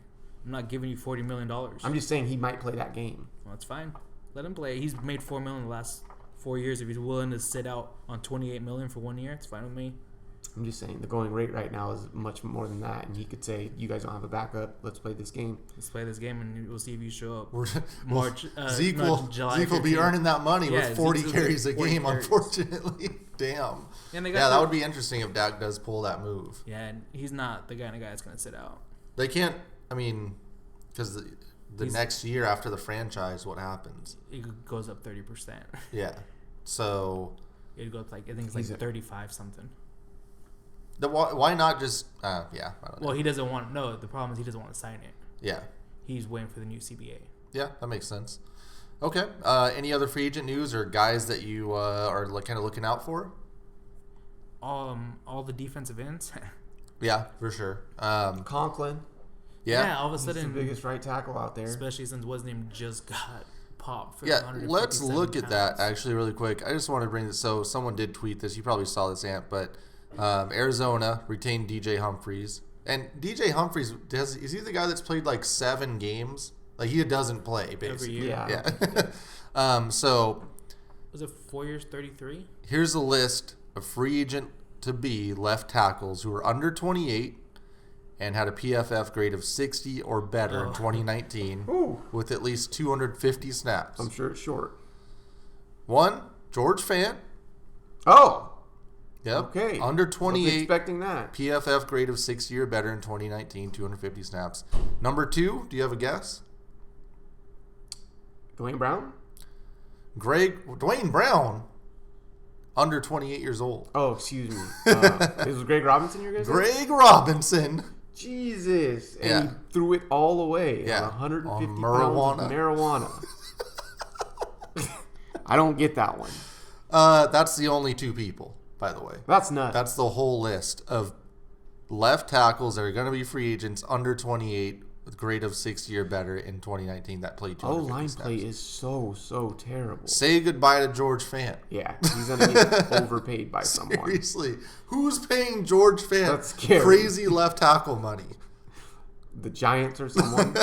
I'm not giving you $40 million. I'm just saying he might play that game. Well, that's fine. Let him play. He's made $4 million in the last 4 years. If he's willing to sit out on $28 million for 1 year, it's fine with me. I'm just saying the going rate right now is much more than that, and he could say, "You guys don't have a backup. Let's play this game." Let's play this game, and we'll see if you show up. March. Zeke July will be 15th. earning that money Yeah, with 40 Zeke's carries a 40 game. carries. Unfortunately, damn. And they Yeah, got that would be interesting if Dak does pull that move. Yeah, and he's not the kind of guy that's gonna sit out. They can't. Because the next year after the franchise, what happens? It goes up 30%. Yeah. So It goes like I think it's like 35 something. why not just? I don't know. Well, he doesn't want. No, the problem is he doesn't want to sign it. Yeah. He's waiting for the new CBA. Yeah, that makes sense. Okay. Any other free agent news or guys that you are kind of looking out for? All the defensive ends. Yeah, for sure. Conklin, Yeah. All of a he's the sudden, biggest right tackle out there. especially since what's name just got popped. For Yeah, 157 let's look at that pounds. actually really quick. I just want to bring this. So someone did tweet this. You probably saw this, Ant, but Arizona retained DJ Humphries, and DJ Humphries is he the guy that's played like 7 games? Like he doesn't play Every basically. year. Yeah. So Was it 4 years, 33? here's a list of free agent to be left tackles who are under 28 and had a PFF grade of 60 or better in 2019 Ooh. with at least 250 snaps. I'm sure it's short. 1, George Fant. Oh, Yep. okay. Under Wasn't 28, expecting that. PFF grade of 60 or better in 2019, 250 snaps. Number 2, do you have a guess? Dwayne Brown? Dwayne Brown, under 28 years old. Oh, excuse me. It was Greg Robinson, you guys? Greg Robinson. Jesus. And Yeah. he threw it all away. Yeah. On 150 On pounds of marijuana. I don't get that one. That's the only 2 people, by the way. That's nuts. That's the whole list of left tackles that are going to be free agents under 28 with grade of 60 or better in 2019 that played 250 line snaps. play is so terrible. Say goodbye to George Fant. Yeah, he's going to get overpaid by someone. Seriously, who's paying George Fant That's scary. crazy left tackle money? The Giants or someone.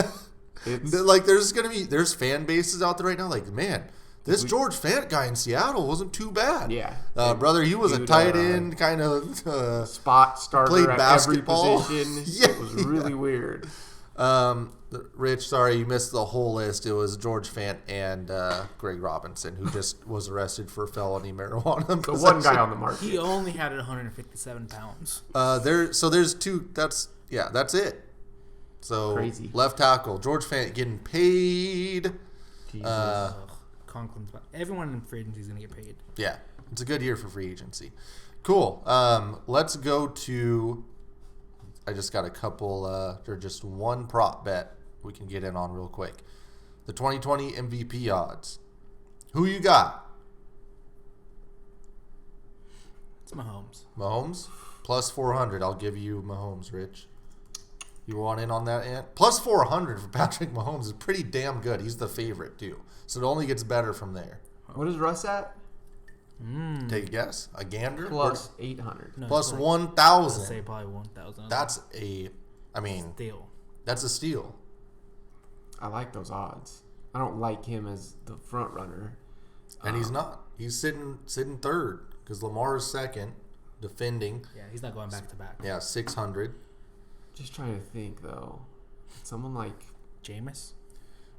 It's, Like, there's fan bases out there right now. Like, man, this George Fant guy in Seattle wasn't too bad. Yeah. Brother, he was a Dude, tight end kind of. spot starter Played at basketball. every position. Yeah. It was really weird. Rich, sorry, you missed the whole list. It was George Fant and Greg Robinson, who just was arrested for felony marijuana The possession. one guy on the market. He only had 157 pounds. There's 2. That's it. So Crazy. left tackle George Fant getting paid. Jesus. Conklin's everyone in free agency is gonna get paid. Yeah, it's a good year for free agency. Cool. Let's go to. I just got a couple. Or just one prop bet we can get in on real quick. The 2020 MVP odds. Who you got? It's Mahomes. Mahomes plus 400. I'll give you Mahomes, Rich. You want in on that, Ant? Plus 400 for Patrick Mahomes is pretty damn good. He's the favorite too, so it only gets better from there. What is Russ at? Take a guess. A gander? Plus 800. No, Plus it's like- 1,000. I'd say probably 1,000. That's a, I mean, steal. that's a steal. I like those odds. I don't like him as the front runner. And he's not. He's sitting third because Lamar is second, defending. Yeah, he's not going back to back. Yeah, 600. Just trying to think though. Someone like Jameis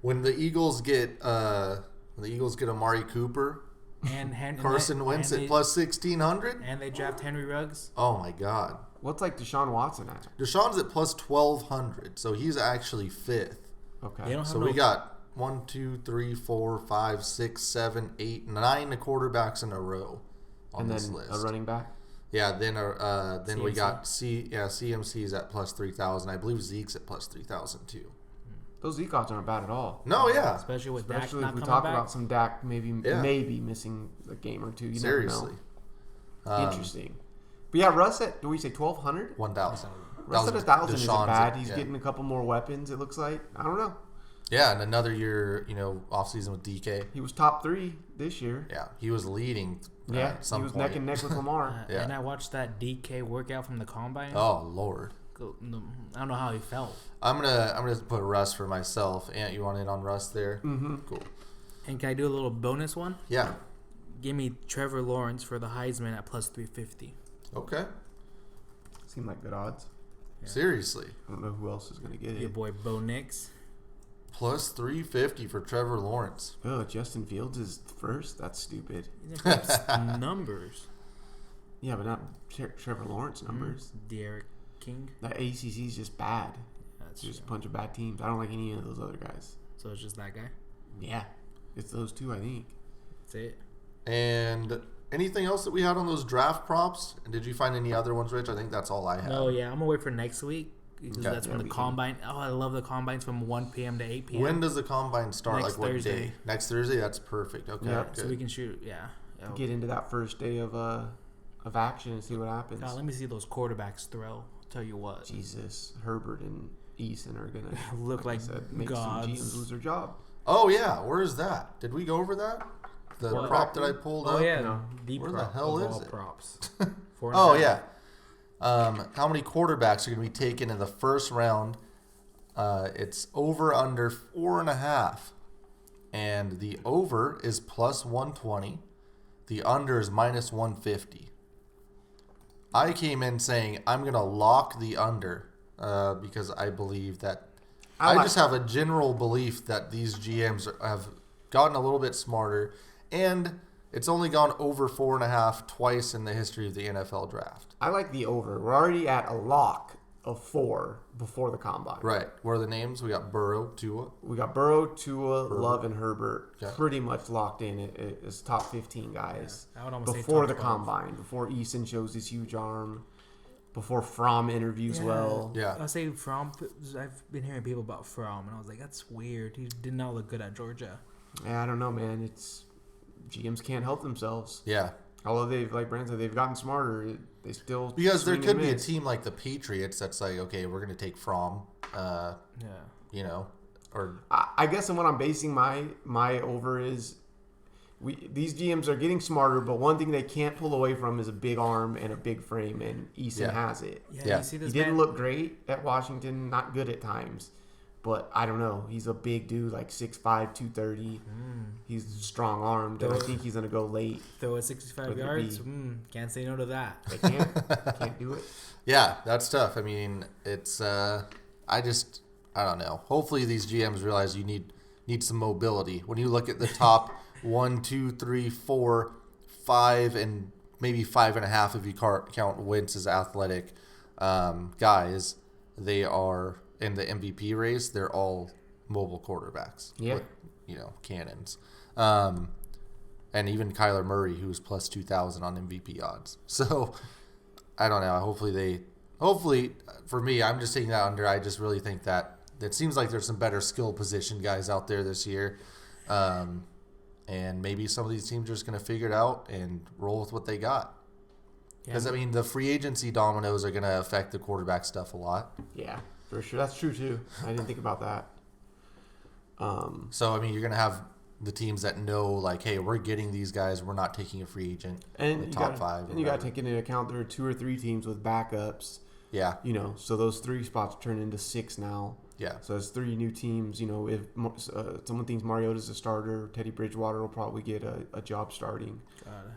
When the Eagles get Amari Cooper, and Carson Wentz at plus 1,600. and they draft Henry Ruggs. Oh my God. what's like Deshaun Watson at? Deshaun's at plus 1,200, so he's actually fifth. Okay. They don't have So we got 1, 2, 3, 4, 5, 6, 7, 8, 9 quarterbacks in a row on and this then list. a running back. Yeah, then we CMC. got CMC's at plus 3,000. I believe Zeke's at plus 3,000 too. Those Zeke odds aren't bad at all. No, yeah, especially with Dak Especially not if we coming talk back. about some Dak maybe missing a game or two. You seriously, never know. Interesting. But yeah, Russ at, do we say 1,200? 1,000. Russ at 1,000 isn't Deshaun's bad. at- He's yeah. getting a couple more weapons, it looks like. I don't know. Yeah, and another year, off season with DK. He was top 3 this year. Yeah, he was leading. Yeah, at some he was point. neck and neck with Lamar. Yeah. And I watched that DK workout from the combine. Oh Lord, I don't know how he felt. I'm gonna put Russ for myself. Ant, you want in on Russ there? Mm-hmm. Cool. And can I do a little bonus one? Yeah. Give me Trevor Lawrence for the Heisman at plus 350. Okay. Seemed like good odds. Yeah. Seriously, I don't know who else is going to get Your it. boy Bo Nix. plus 350 for Trevor Lawrence. Oh, Justin Fields is first? That's stupid. He's gonna put up numbers. Yeah, but not Trevor Lawrence numbers. Derek King. That ACC is just bad. That's It's just a true. bunch of bad teams. I don't like any of those other guys. So it's just that guy. Yeah. It's those two, I think. That's it. And anything else that we had on those draft props? And did you find any other ones, Rich? I think that's all I had. No, yeah, I'm gonna wait for next week because Okay. that's when the combine. Oh, I love the combines from 1 p.m. to 8 p.m. When does the combine start? Next like what Thursday. day? Next Thursday? That's perfect. Okay. Yeah, good. So we can shoot. Yeah. Oh, Get into that first day of action and see what happens. God, let me see those quarterbacks throw. I'll tell you what. Jesus, Herbert and Eason are gonna Look like make some gods. GMs lose their job. Oh yeah, where is that? Did we go over that? The What? prop that I pulled Oh up. yeah, No. deep Where the prop hell of is all it? props. Oh yeah. How many quarterbacks are going to be taken in the first round? It's over under 4.5, and the over is plus 120. The under is minus 150. I came in saying I'm going to lock the under because I believe that I just have a general belief that these GMs have gotten a little bit smarter, and it's only gone over 4.5 twice in the history of the NFL draft. I like the over. We're already at a lock of 4 before the combine. Right. What are the names? We got Burrow, Tua. We got Burrow, Tua, Love, and Herbert Okay. pretty much locked in as top 15 guys. I would almost say Before top the 12. combine, before Eason shows his huge arm, before Fromm interviews well. Yeah. I say Fromm. I've been hearing people about Fromm, and I was like, that's weird. He did not look good at Georgia. Yeah, I don't know, man. It's GMs can't help themselves. Yeah. Although they've, like Brand said, they've gotten smarter. They still Because there swing could and be a miss. team like the Patriots that's like, okay, we're going to take Fromm, Yeah. or I guess what I'm basing my over is these GMs are getting smarter, but one thing they can't pull away from is a big arm and a big frame, and Eason Yeah. has it. Yeah. You see He this didn't man? look great at Washington, not good at times. But I don't know. He's a big dude, like 6'5", 230. He's strong armed, and I think he's going to go late. Throw at 65 Look at yards. me. Can't say no to that. They can't do it. yeah, that's tough. I mean, it's I don't know. Hopefully these GMs realize you need some mobility. When you look at the top 1, 2, 3, 4, 5, and maybe 5.5 if you count Wentz as athletic guys, they are in the MVP race. They're all mobile quarterbacks. Yeah. With, cannons. And even Kyler Murray, who's plus 2,000 on MVP odds. So I don't know. Hopefully for me, I'm just taking that under. I just really think that it seems like there's some better skill position guys out there this year. And maybe some of these teams are just going to figure it out and roll with what they got. Because, the free agency dominoes are going to affect the quarterback stuff a lot. Yeah, for sure. That's true, too. I didn't think about that. So, you're going to have the teams that know, like, hey, we're getting these guys. We're not taking a free agent in the top 5. And you got to take into account there are 2 or 3 teams with backups. Yeah. So those 3 spots turn into 6 now. Yeah. So it's 3 new teams. If someone thinks Mariota's a starter, Teddy Bridgewater will probably get a job starting.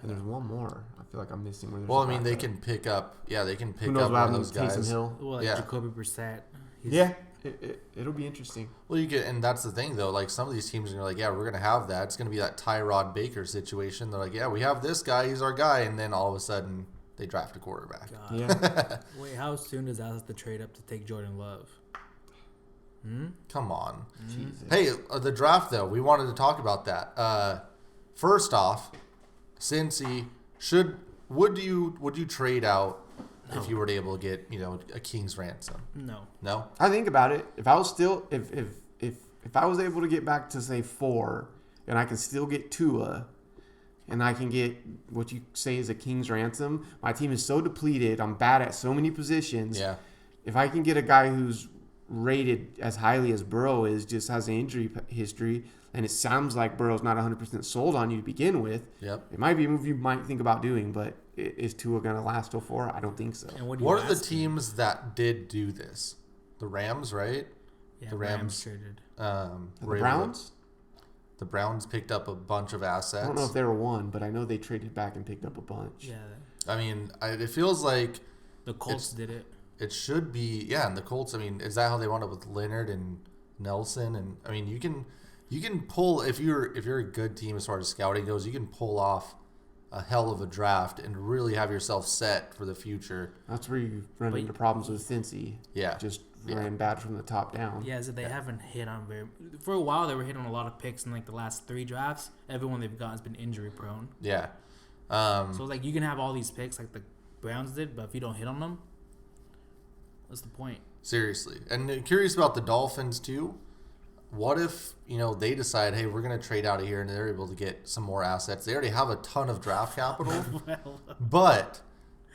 And there's one more. I feel like I'm missing. They can pick up. Yeah, they can pick Who knows up what one of happens those with Taysom guys. Hill? Well, Jacoby Brissett. It'll be interesting. Well, and that's the thing though. Like some of these teams are like, yeah, we're gonna have that. It's gonna be that Tyrod Baker situation. They're like, yeah, we have this guy. He's our guy, and then all of a sudden they draft a quarterback. God. Yeah. Wait, how soon does that have to trade up to take Jordan Love? Come on. Jesus. Hey, the draft though. We wanted to talk about that. First off, Cincy, would you trade out if you were able to get a king's ransom? No. I think about it. If I was still if I was able to get back to say 4, and I can still get Tua, and I can get what you say is a king's ransom. My team is so depleted. I'm bad at so many positions. Yeah. If I can get a guy who's rated as highly as Burrow is, just has an injury history, and it sounds like Burrow's not 100% sold on you to begin with. Yep. It might be a move you might think about doing, but is Tua going to last till 4? I don't think so. And what are the teams that did do this? The Rams, right? Yeah, the Rams traded. The Browns? The Browns picked up a bunch of assets. I don't know if they were one, but I know they traded back and picked up a bunch. Yeah. I mean, it feels like the Colts did it. It should be, yeah, and the Colts, I mean, is that how they wound up with Leonard and Nelson? And I mean, you can pull, if you're a good team as far as scouting goes, you can pull off a hell of a draft and really have yourself set for the future. That's where you run into problems with Cincy. Yeah. Just ran bad from the top down. Yeah, so they haven't hit on for a while. They were hitting on a lot of picks in like the last 3 drafts. Everyone they've gotten has been injury prone. Yeah. So it's like you can have all these picks like the Browns did, but if you don't hit on them, what's the point? Seriously. And curious about the Dolphins too. What if, they decide, hey, we're going to trade out of here, and they're able to get some more assets. They already have a ton of draft capital. But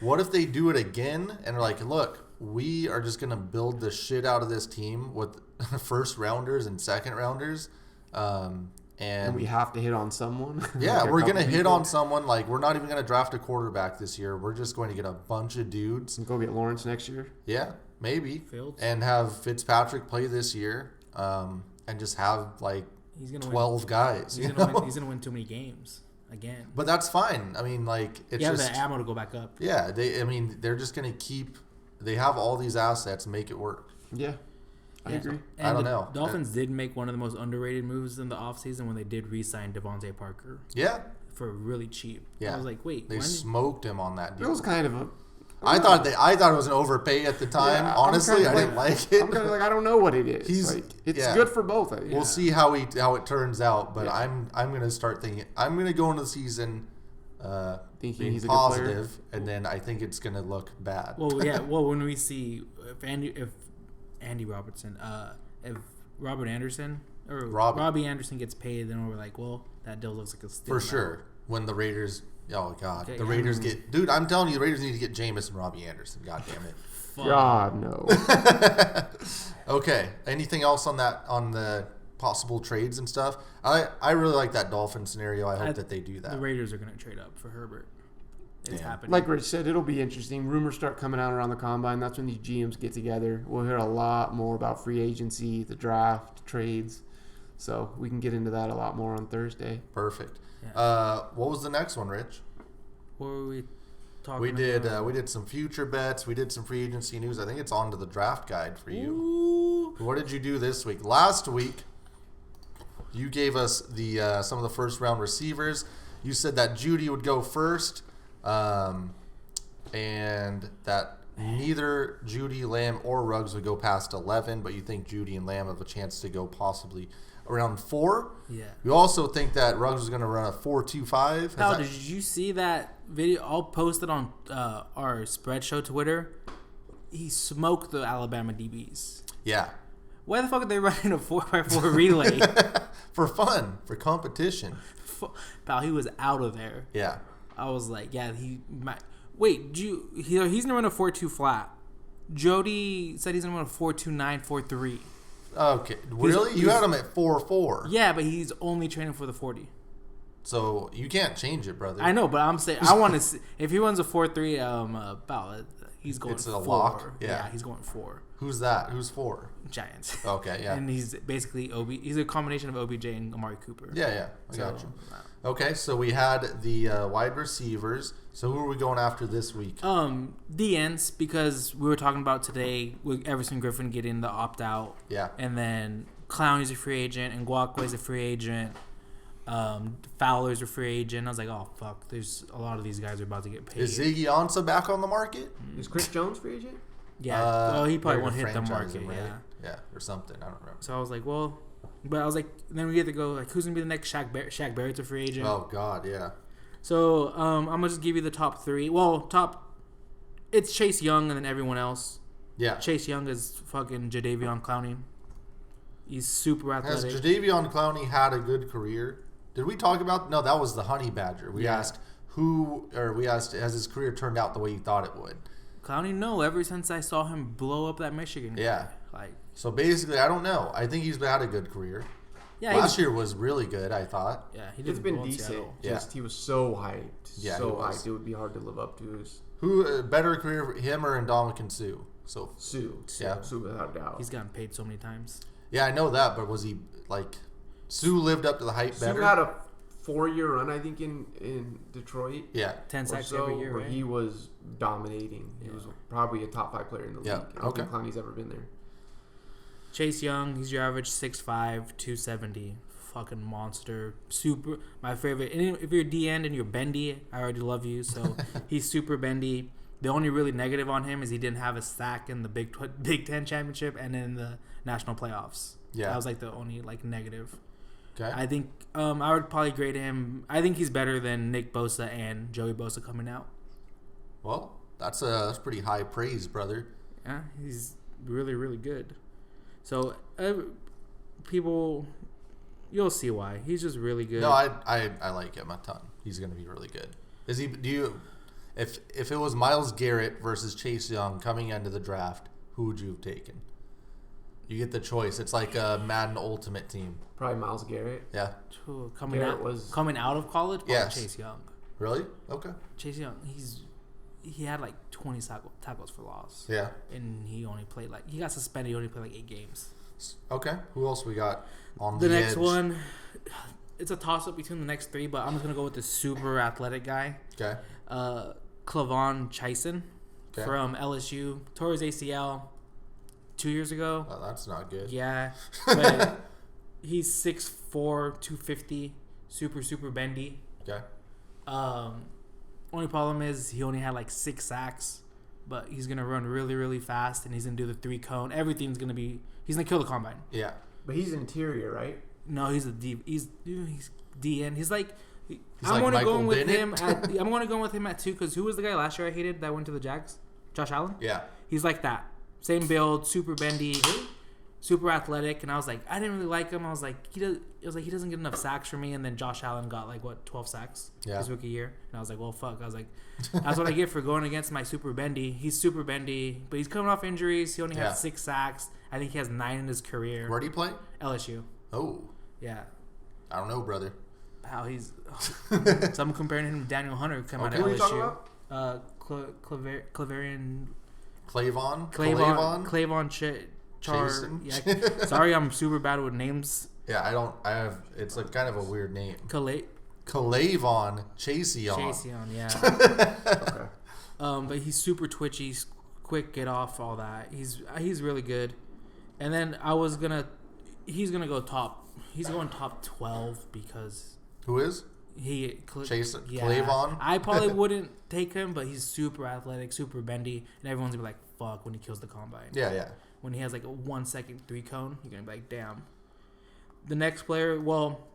what if they do it again and are like, look, we are just going to build the shit out of this team with first rounders and second rounders. And we have to hit on someone. Yeah, we're going to hit on someone. Like, we're not even going to draft a quarterback this year. We're just going to get a bunch of dudes. And go get Lawrence next year? Yeah, maybe. Fields. And have Fitzpatrick play this year. And just have, like, 12 guys. He's going to win too many games again. But that's fine. I mean, like, it's just... the ammo to go back up. Yeah, they're just going to keep... They have all these assets and make it work. Yeah. I agree. And I don't know. Dolphins did make one of the most underrated moves in the offseason when they did re-sign Devontae Parker. Yeah. For really cheap. Yeah. I was like, wait. They smoked him on that deal. It was kind of a... I thought it was an overpay at the time. Yeah, honestly, I didn't like it. I'm kind of like, I don't know what it is. It's good for both. We'll see how it turns out. But I'm gonna start thinking. I'm gonna go into the season thinking being he's positive, and then I think it's gonna look bad. Well, yeah. Well, when we see if Andy Robertson, if Robert Anderson or Robbie Anderson gets paid, then we're like, well, that deal looks like a steal. For sure. When the Raiders. Oh, God. The Raiders get... Dude, I'm telling you, the Raiders need to get Jameis and Robbie Anderson. God damn it. God, no. Okay. Anything else on the possible trades and stuff? I really like that Dolphin scenario. I hope that they do that. The Raiders are going to trade up for Herbert. It's happening. Like Rich said, it'll be interesting. Rumors start coming out around the combine. That's when these GMs get together. We'll hear a lot more about free agency, the draft, trades. So we can get into that a lot more on Thursday. Perfect. Yeah. What was the next one, Rich? What were we talking about? We did some future bets. We did some free agency news. I think it's on to the draft guide for you. Ooh. What did you do this week? Last week, you gave us the some of the first round receivers. You said that Judy would go first, and that neither Judy, Lamb, or Ruggs would go past 11, but you think Judy and Lamb have a chance to go possibly around 4. Yeah. You also think that Ruggs was going to run a 4.25. Pal, did you see that video? I'll post it on our Spread Show Twitter. He smoked the Alabama DBs. Yeah. Why the fuck are they running a 4x4 relay? For fun, for competition. Pal, he was out of there. Yeah. I was like, yeah, he might. Wait, he's going to run a 4.2 flat. Jody said he's going to run a 4.29, 4.3. Okay, really? You had him at 4.4. Yeah, but he's only training for the 40. So you can't change it, brother. I know, but I'm saying I want to see if he runs a 4.3 ballot. He's going. It's a 4. lock. Yeah, he's going 4. Who's that? Who's 4? Giants. Okay, yeah. And he's basically He's a combination of OBJ and Amari Cooper. Yeah. I got you. Okay, so we had the wide receivers. So who are we going after this week? The ends, because we were talking about today with Everson Griffin getting the opt out. Yeah. And then Clowney's a free agent, and Ngakwe's a free agent. Fowler's a free agent. I was like, oh fuck, there's a lot of these guys are about to get paid. Is Ziggy Ansah back on the market? Is Chris Jones free agent? Yeah. He probably won't hit the market. Right? Yeah. Yeah, or something. I don't remember. So I was like, well, but I was like, then we get to go like, who's gonna be the next Shaq Barrett's a free agent. Oh God, yeah. So I'm gonna just give you the top 3. Well, it's Chase Young and then everyone else. Yeah. Chase Young is fucking Jadeveon Clowney. He's super athletic. Has Jadeveon Clowney had a good career? Did we talk about? No, that was the Honey Badger. We asked has his career turned out the way you thought it would? Clowney, no. Ever since I saw him blow up that Michigan guy. Yeah. So basically, I don't know. I think he's had a good career. Yeah. Last year was really good, I thought. Yeah, It's been decent. Just he was so hyped. Yeah, hyped. It would be hard to live up to his. Who better career, him or Ndamukong Suh? Sue, without a doubt. He's gotten paid so many times. Yeah, I know that, but was he like Sue lived up to the hype better? Sue had a 4-year run, I think, in Detroit. Yeah, 10 sacks every year, where right? he was dominating. He was probably a top 5 player in the league. I don't think Clowney's ever been there. Chase Young, he's your average 6'5", 270. Fucking monster. Super. My favorite. And if you're D-end and you're bendy, I already love you. So he's super bendy. The only really negative on him is he didn't have a sack in the Big Ten championship and in the national playoffs. Yeah. That was like the only like negative. Okay. I think I would probably grade him. I think he's better than Nick Bosa and Joey Bosa coming out. Well, that's pretty high praise, brother. Yeah, he's really, really good. So people, you'll see why. He's just really good. No, I like him a ton. He's going to be really good. Is he? Do you? If it was Myles Garrett versus Chase Young coming into the draft, who would you have taken? You get the choice. It's like a Madden Ultimate Team. Probably Myles Garrett. Yeah. Coming out of college, probably Chase Young. Really? Okay. Chase Young, he had like 20 tackles for loss. Yeah. And he only played he got suspended. He only played like 8 games. Okay. Who else we got on the edge? next one? It's a toss up between the next 3, but I'm just gonna go with the super athletic guy. Okay. Clavon Chaisson from LSU tore his ACL 2 years ago. Oh, that's not good. Yeah, but he's 6'4", 250, super bendy. Okay. Only problem is he only had like 6 sacks, but he's gonna run really, really fast, and he's gonna do the 3-cone. He's gonna kill the combine. Yeah. But he's interior, right? No, he's a D. He's DN. He's like. I'm going to go with him. I'm going to go with him at 2 because who was the guy last year I hated that went to the Jags? Josh Allen. Yeah. He's like that. Same build, super bendy, super athletic, and I was like, I didn't really like him. I was like, he doesn't get enough sacks for me. And then Josh Allen got 12 sacks his rookie year, and I was like, well, fuck. I was like, that's what I get for going against my super bendy. He's super bendy, but he's coming off injuries. He only had 6 sacks. I think he has 9 in his career. Where do you play? LSU. Oh. Yeah. I don't know, brother. How he's so I'm comparing him to Daniel Hunter who came out of LSU. What are you talking about? Clavon Char. Yeah. Sorry, I'm super bad with names. Yeah, I have. It's kind of a weird name. Clavon Chaisson. Chaisson, yeah. Okay. But he's super twitchy, quick, get off, all that. He's really good. And then he's gonna go top. He's going top 12 because. Who is? Chaisson? Yeah. Clavon? I probably wouldn't take him, but he's super athletic, super bendy, and everyone's gonna be like, fuck, when he kills the combine. Yeah. When he has like a 1-second 3-cone, you're gonna be like, damn. The next player, well,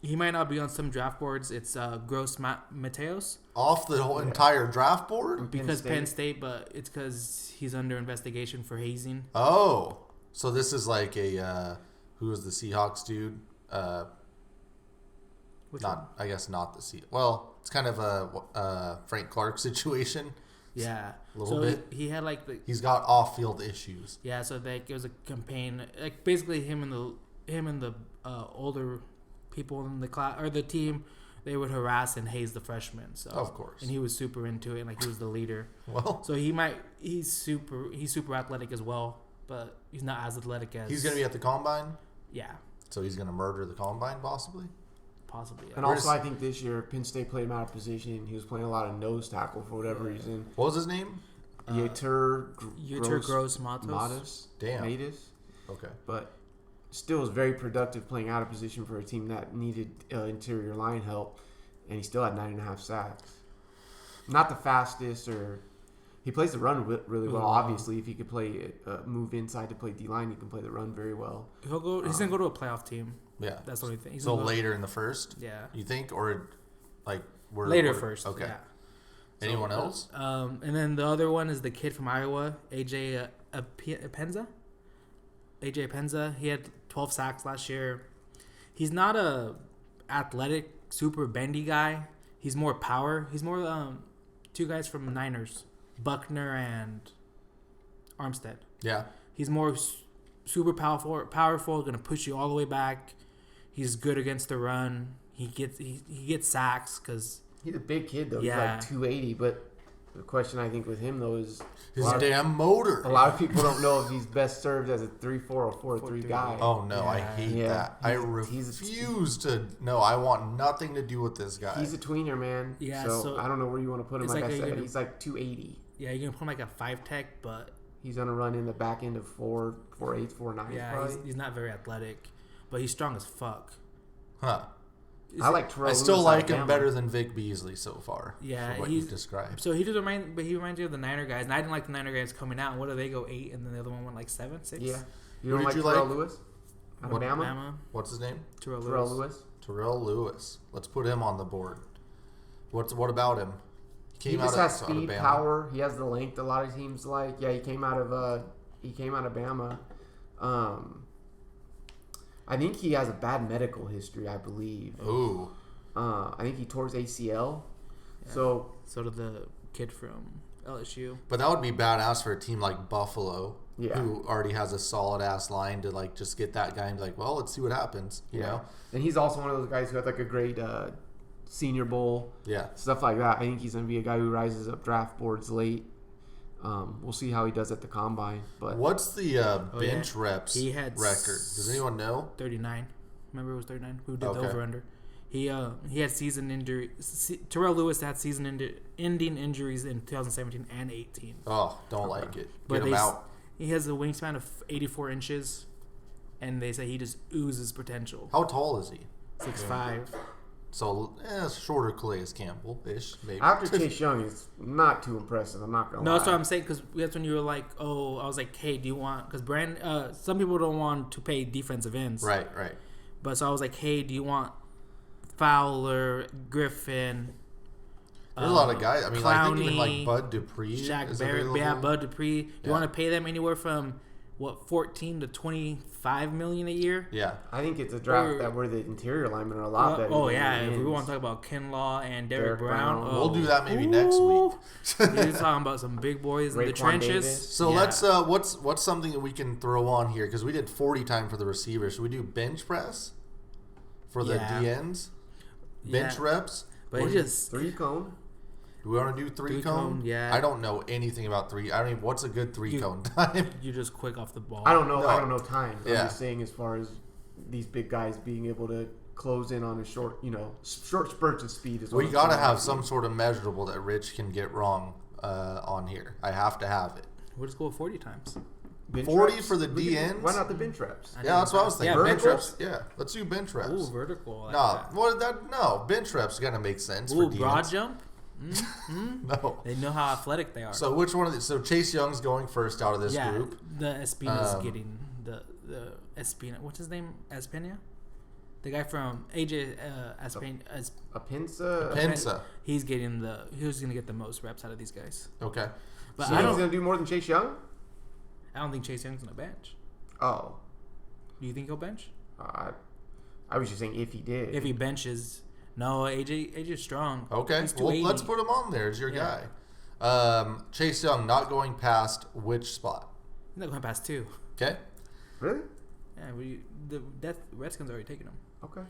he might not be on some draft boards. It's Gross Mateos. Off the whole entire draft board? Because Penn State, but it's because he's under investigation for hazing. Oh. So this is like a, who was the Seahawks dude? I guess not the Seahawks. Well, it's kind of a Frank Clark situation. Yeah, A little bit. He had like He's got off-field issues. Yeah, so like it was a campaign, like basically him and the older people in the class or the team, they would harass and haze the freshmen. So Of course. and he was super into it, and like he was the leader. Well, So he's super athletic as well, but he's not as athletic as he's going to be at the combine, yeah, so he's going to murder the combine possibly. possibly. Yeah. And also, I think this year Penn State played him out of position. He was playing a lot of nose tackle for whatever reason. What was his name? Yetur Gross Matos. Matos. Damn. Matus. Okay. But still was very productive playing out of position for a team that needed interior line help, and he still had 9.5 sacks. Not the fastest, or he plays the run really well. Obviously, if he could play move inside to play D line, he can play the run very well. He's gonna go to a playoff team. Yeah. That's the only thing. So later in the first? Yeah. You think? Or like Later first. Okay. Yeah. Anyone else? And then the other one is the kid from Iowa, AJ Penza. AJ Penza. He had 12 sacks last year. He's not a athletic, super bendy guy. He's more power. He's more two guys from Niners, Buckner and Armstead. Yeah. He's more super powerful, going to push you all the way back. He's good against the run. He gets sacks because He's a big kid though. Yeah. He's like 280, but the question I think with him though is His damn motor. a lot of people don't know if he's best served as a 3-4 or 4-3 guy. Oh no, I Yeah. hate Yeah. that. I refuse to. No, I want nothing to do with this guy. He's a tweener, man. Yeah, So, so I don't know where you want to put him. it's Like like I a said, unit- he's like 280. yeah, you're going to put him like a 5 tech, but He's gonna run in the back end of 4.8, 4.9. yeah, probably. he's not very athletic, but he's strong as fuck. Huh. I like Terrell I still Lewis like him Alabama. better than Vic Beasley so far. Yeah, from what he's- you've described. So he reminds me of the Niner guys, and I didn't like the Niner guys coming out. What do they go 8, and then the other one went like 7, 6? Yeah. Who You don't did like you Terrell like? Lewis? What- Alabama? Alabama, What's his name? Terrell Terrell Lewis. Lewis. Terrell Lewis. Let's put him on the board. What about him? He just has speed, Alabama. power. He has the length. A lot of teams like. Yeah, he came out of Bama. I think he has a bad medical history. I believe. Ooh. I think he tore his ACL. Yeah. So did the kid from LSU. But that would be badass for a team like Buffalo, Yeah. who already has a solid ass line to like just get that guy and be like, well, let's see what happens. You know? and he's also one of those guys who had like a great Senior Bowl, Yeah. stuff like that. I think he's gonna be a guy who rises up draft boards late. We'll see how he does at the combine. But What's the bench yeah. reps He had record? Does anyone know? 39. Remember it was 39? Who did Okay. the over under? He had season injury. Terrell Lewis had season ending injuries in 2017 and 18. Oh, don't like it. But Get him out. He has a wingspan of 84 inches, and they say he just oozes potential. How tall is he? 6'5". So, shorter Calais Campbell-ish, maybe. after Chase Young is not too impressive. I'm not gonna No, lie. that's what I'm saying, because that's when you were like, oh, I was like, hey, do you want, because some people don't want to pay defensive ends. Right. But so I was like, hey, do you want Fowler, Griffin, There's a lot of guys. I mean, I think even like Clowney, Bud Dupree Shaq is Barrett, available. yeah, Bud Dupree. You Yeah. want to pay them anywhere from, 14 to 25 million a year? Yeah. I think it's a draft where the interior linemen are a lot better. Oh, than yeah. the If we ends. want to talk about Kinlaw and Derek Derek Brown. Brown. Oh. We'll do that maybe next week. You're talking about some big boys in the Raekwon trenches. Davis. So Yeah. let's what's something that we can throw on here, because we did 40 time for the receivers. Should we do bench press for the Yeah. DNs? Bench Yeah. reps? But What it do you- just... Three cone. do we want to do three cone? yeah. I don't know anything about three. I mean, what's a good three cone time? You're just quick off the ball. I don't know. No. I don't know time. I'm Yeah. just saying as far as these big guys being able to close in on a short spurts of speed. Is what We I'm got to trying have see. some sort of measurable that Rich can get wrong on here. I have to have it. We'll just go 40 times. Bench 40 reps? for the We can- DNs? Why not the bench reps? Yeah, that's what I was thinking. Yeah, bench verticals? reps. Yeah, let's do bench reps. Ooh, vertical. I like No, that. well, bench reps gotta make sense Ooh, for DNs. broad jump? No. They know how athletic they are. So which one of these? So Chase Young's going first out of this yeah, group. the Espina's getting the Espina. What's his name? Espina? The guy from AJ Espina. A pincer. Pensa. He's getting who's going to get the most reps out of these guys. Okay. But So I he's don't gonna do more than Chase Young. think Chase Young's going to bench. Oh, Do you think he'll bench? I was just saying if he did. If he benches, no. AJ's strong. Okay. He's Well, 280. let's put him on there as your Yeah. Chase Young not going past which spot? He's not going past 2. Okay. Really? Yeah, the Redskins already taken him. Okay.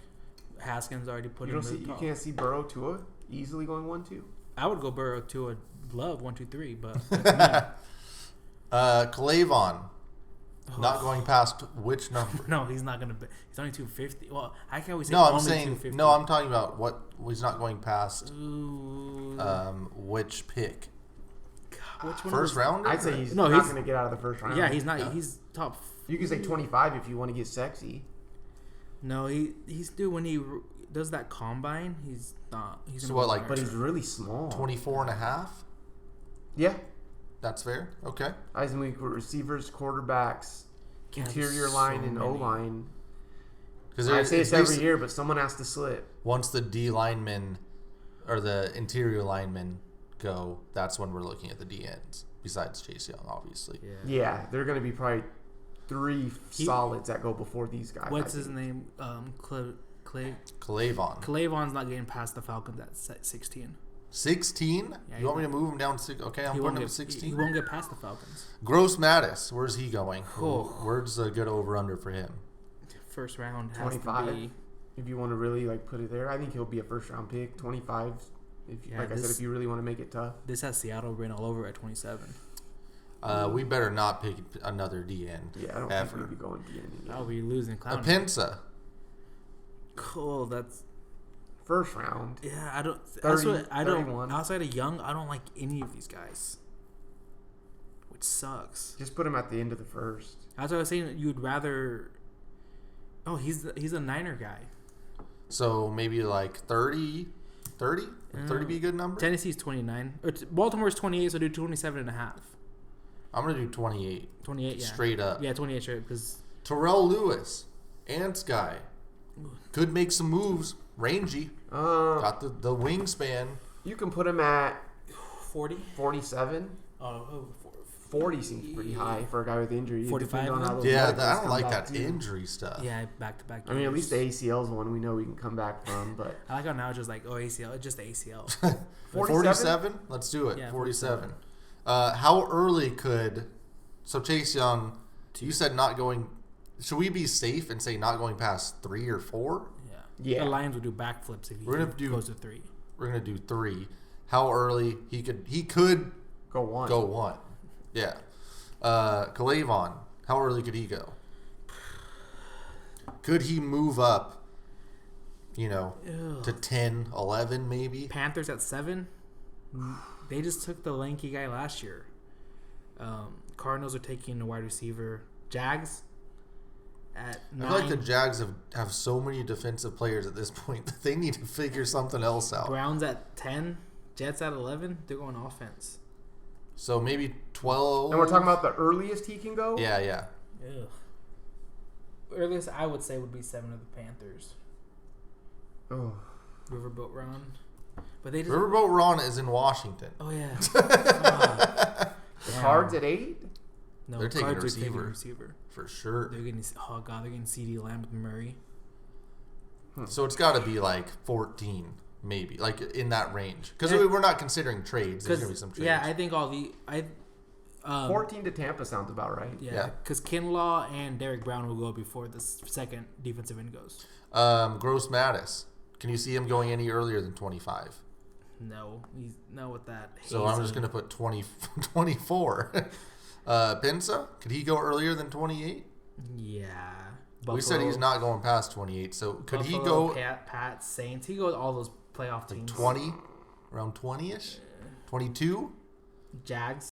Haskins already put You him don't in see. the You top. can't see Burrow Tua easily going 1-2. I would go Burrow to a Love 1, 2, 3, but Clavon not going past which number? no, he's not gonna. He's only 250. Well, I can't always say No, I'm only saying 250. no. I'm talking about what he's not going past. Ooh. Which pick? Which one? First rounder? I'd say he's No, not he's- going to get out of the first round. Yeah, he's not. Yeah. He's top. You can say 25 if you want to get sexy. No, he's dude. When he does that combine, he's not. He's So gonna what, go like, higher. But he's really small. 24 and a half? Yeah. That's fair. Okay. I think receivers, quarterbacks, Yeah, there's interior so line, and many. O-line. Because I say it's every year, but someone has to slip. Once the D linemen or the interior linemen go, that's when we're looking at the D ends. Besides Chase Young, obviously. Yeah. Yeah, there are going to be probably 3 solids that go before these guys. What's I his think. name? Clavon. Clavon's not getting past the Falcons at 16. 16? Yeah, You want me to move him down to 6? Okay, I'm He putting won't him get at 16. He won't get past the Falcons. Gross Mattis, where's he going? Oh. Where's a good over-under for him? First round has 25. to be. If you want to really like put it there, I think he'll be a first round pick. 25. If Yeah, like I said, if you really want to make it tough. This has Seattle written all over at 27. We better not pick another D end. Yeah, I don't ever. think we'll be going DN. I'll be losing clown. Apinsa. Cool. That's First round. yeah. I don't. 30, That's what I don't. 31. Outside of Young, I don't like any of these guys, which sucks. Just put him at the end of the first. That's what I was saying. You'd rather. Oh, he's a Niner guy. So maybe like 30? 30? Would 30 be a good number? Tennessee's 29. Baltimore's 28, so do 27 and a half. I'm going to do 28. 28, yeah. Straight up. Yeah, 28 straight because Terrell Lewis. Ants guy. Could make some moves. Rangy. Got the wingspan. You can put him at 40. 47. Oh, 40 seems pretty high for a guy with injury. It 45 depends on how then? those Yeah, medicals I don't come like back that too. injury stuff. yeah, back to back. I mean, at least the ACL's one we know we can come back from, but I like how now it's just like ACL, it's just the ACL. 47? Let's do it. Yeah, 47. How early could... So Chase Young, you said not going... Should we be safe and say not going past 3 or 4? Yeah. The Lions would do backflips if he We're gonna do- goes to 3. We're going to do 3. How early he could go one. go 1. Yeah. Clavon, how early could he go? Could he move up, to 10, 11 maybe? Panthers at 7. They just took the lanky guy last year. Cardinals are taking a wide receiver. Jags at 9. I feel like the Jags have so many defensive players at this point that they need to figure something else out. Browns at 10. Jets at 11. They're going offense. So maybe 12. And we're talking about the earliest he can go? Yeah. Ugh. Earliest I would say would be 7 of the Panthers. Oh. Riverboat Ron. But they just. Riverboat Ron is in Washington. Oh, yeah. Fuck. The Damn. Cards at 8? No, They're taking a Cards are taking a receiver. receiver. For sure. They're getting. Oh, God. They're getting CD Lamb with Murray. So it's got to be like 14, maybe. Like in that range. Because Yeah. we're not considering trades. There's going to be some trades. Yeah, I think all the. 14 to Tampa sounds about right. Yeah, because Kinlaw and Derek Brown will go before the second defensive end goes. Gross Mattis. Can you see him going any earlier than 25? No, he's not with that. So I'm just going to put 24. Pinsa, could he go earlier than 28? Yeah. We said he's not going past 28. So could he Buffalo, go Pat, Saints. He goes all those playoff teams. 20? Around 20-ish? 22? Jags.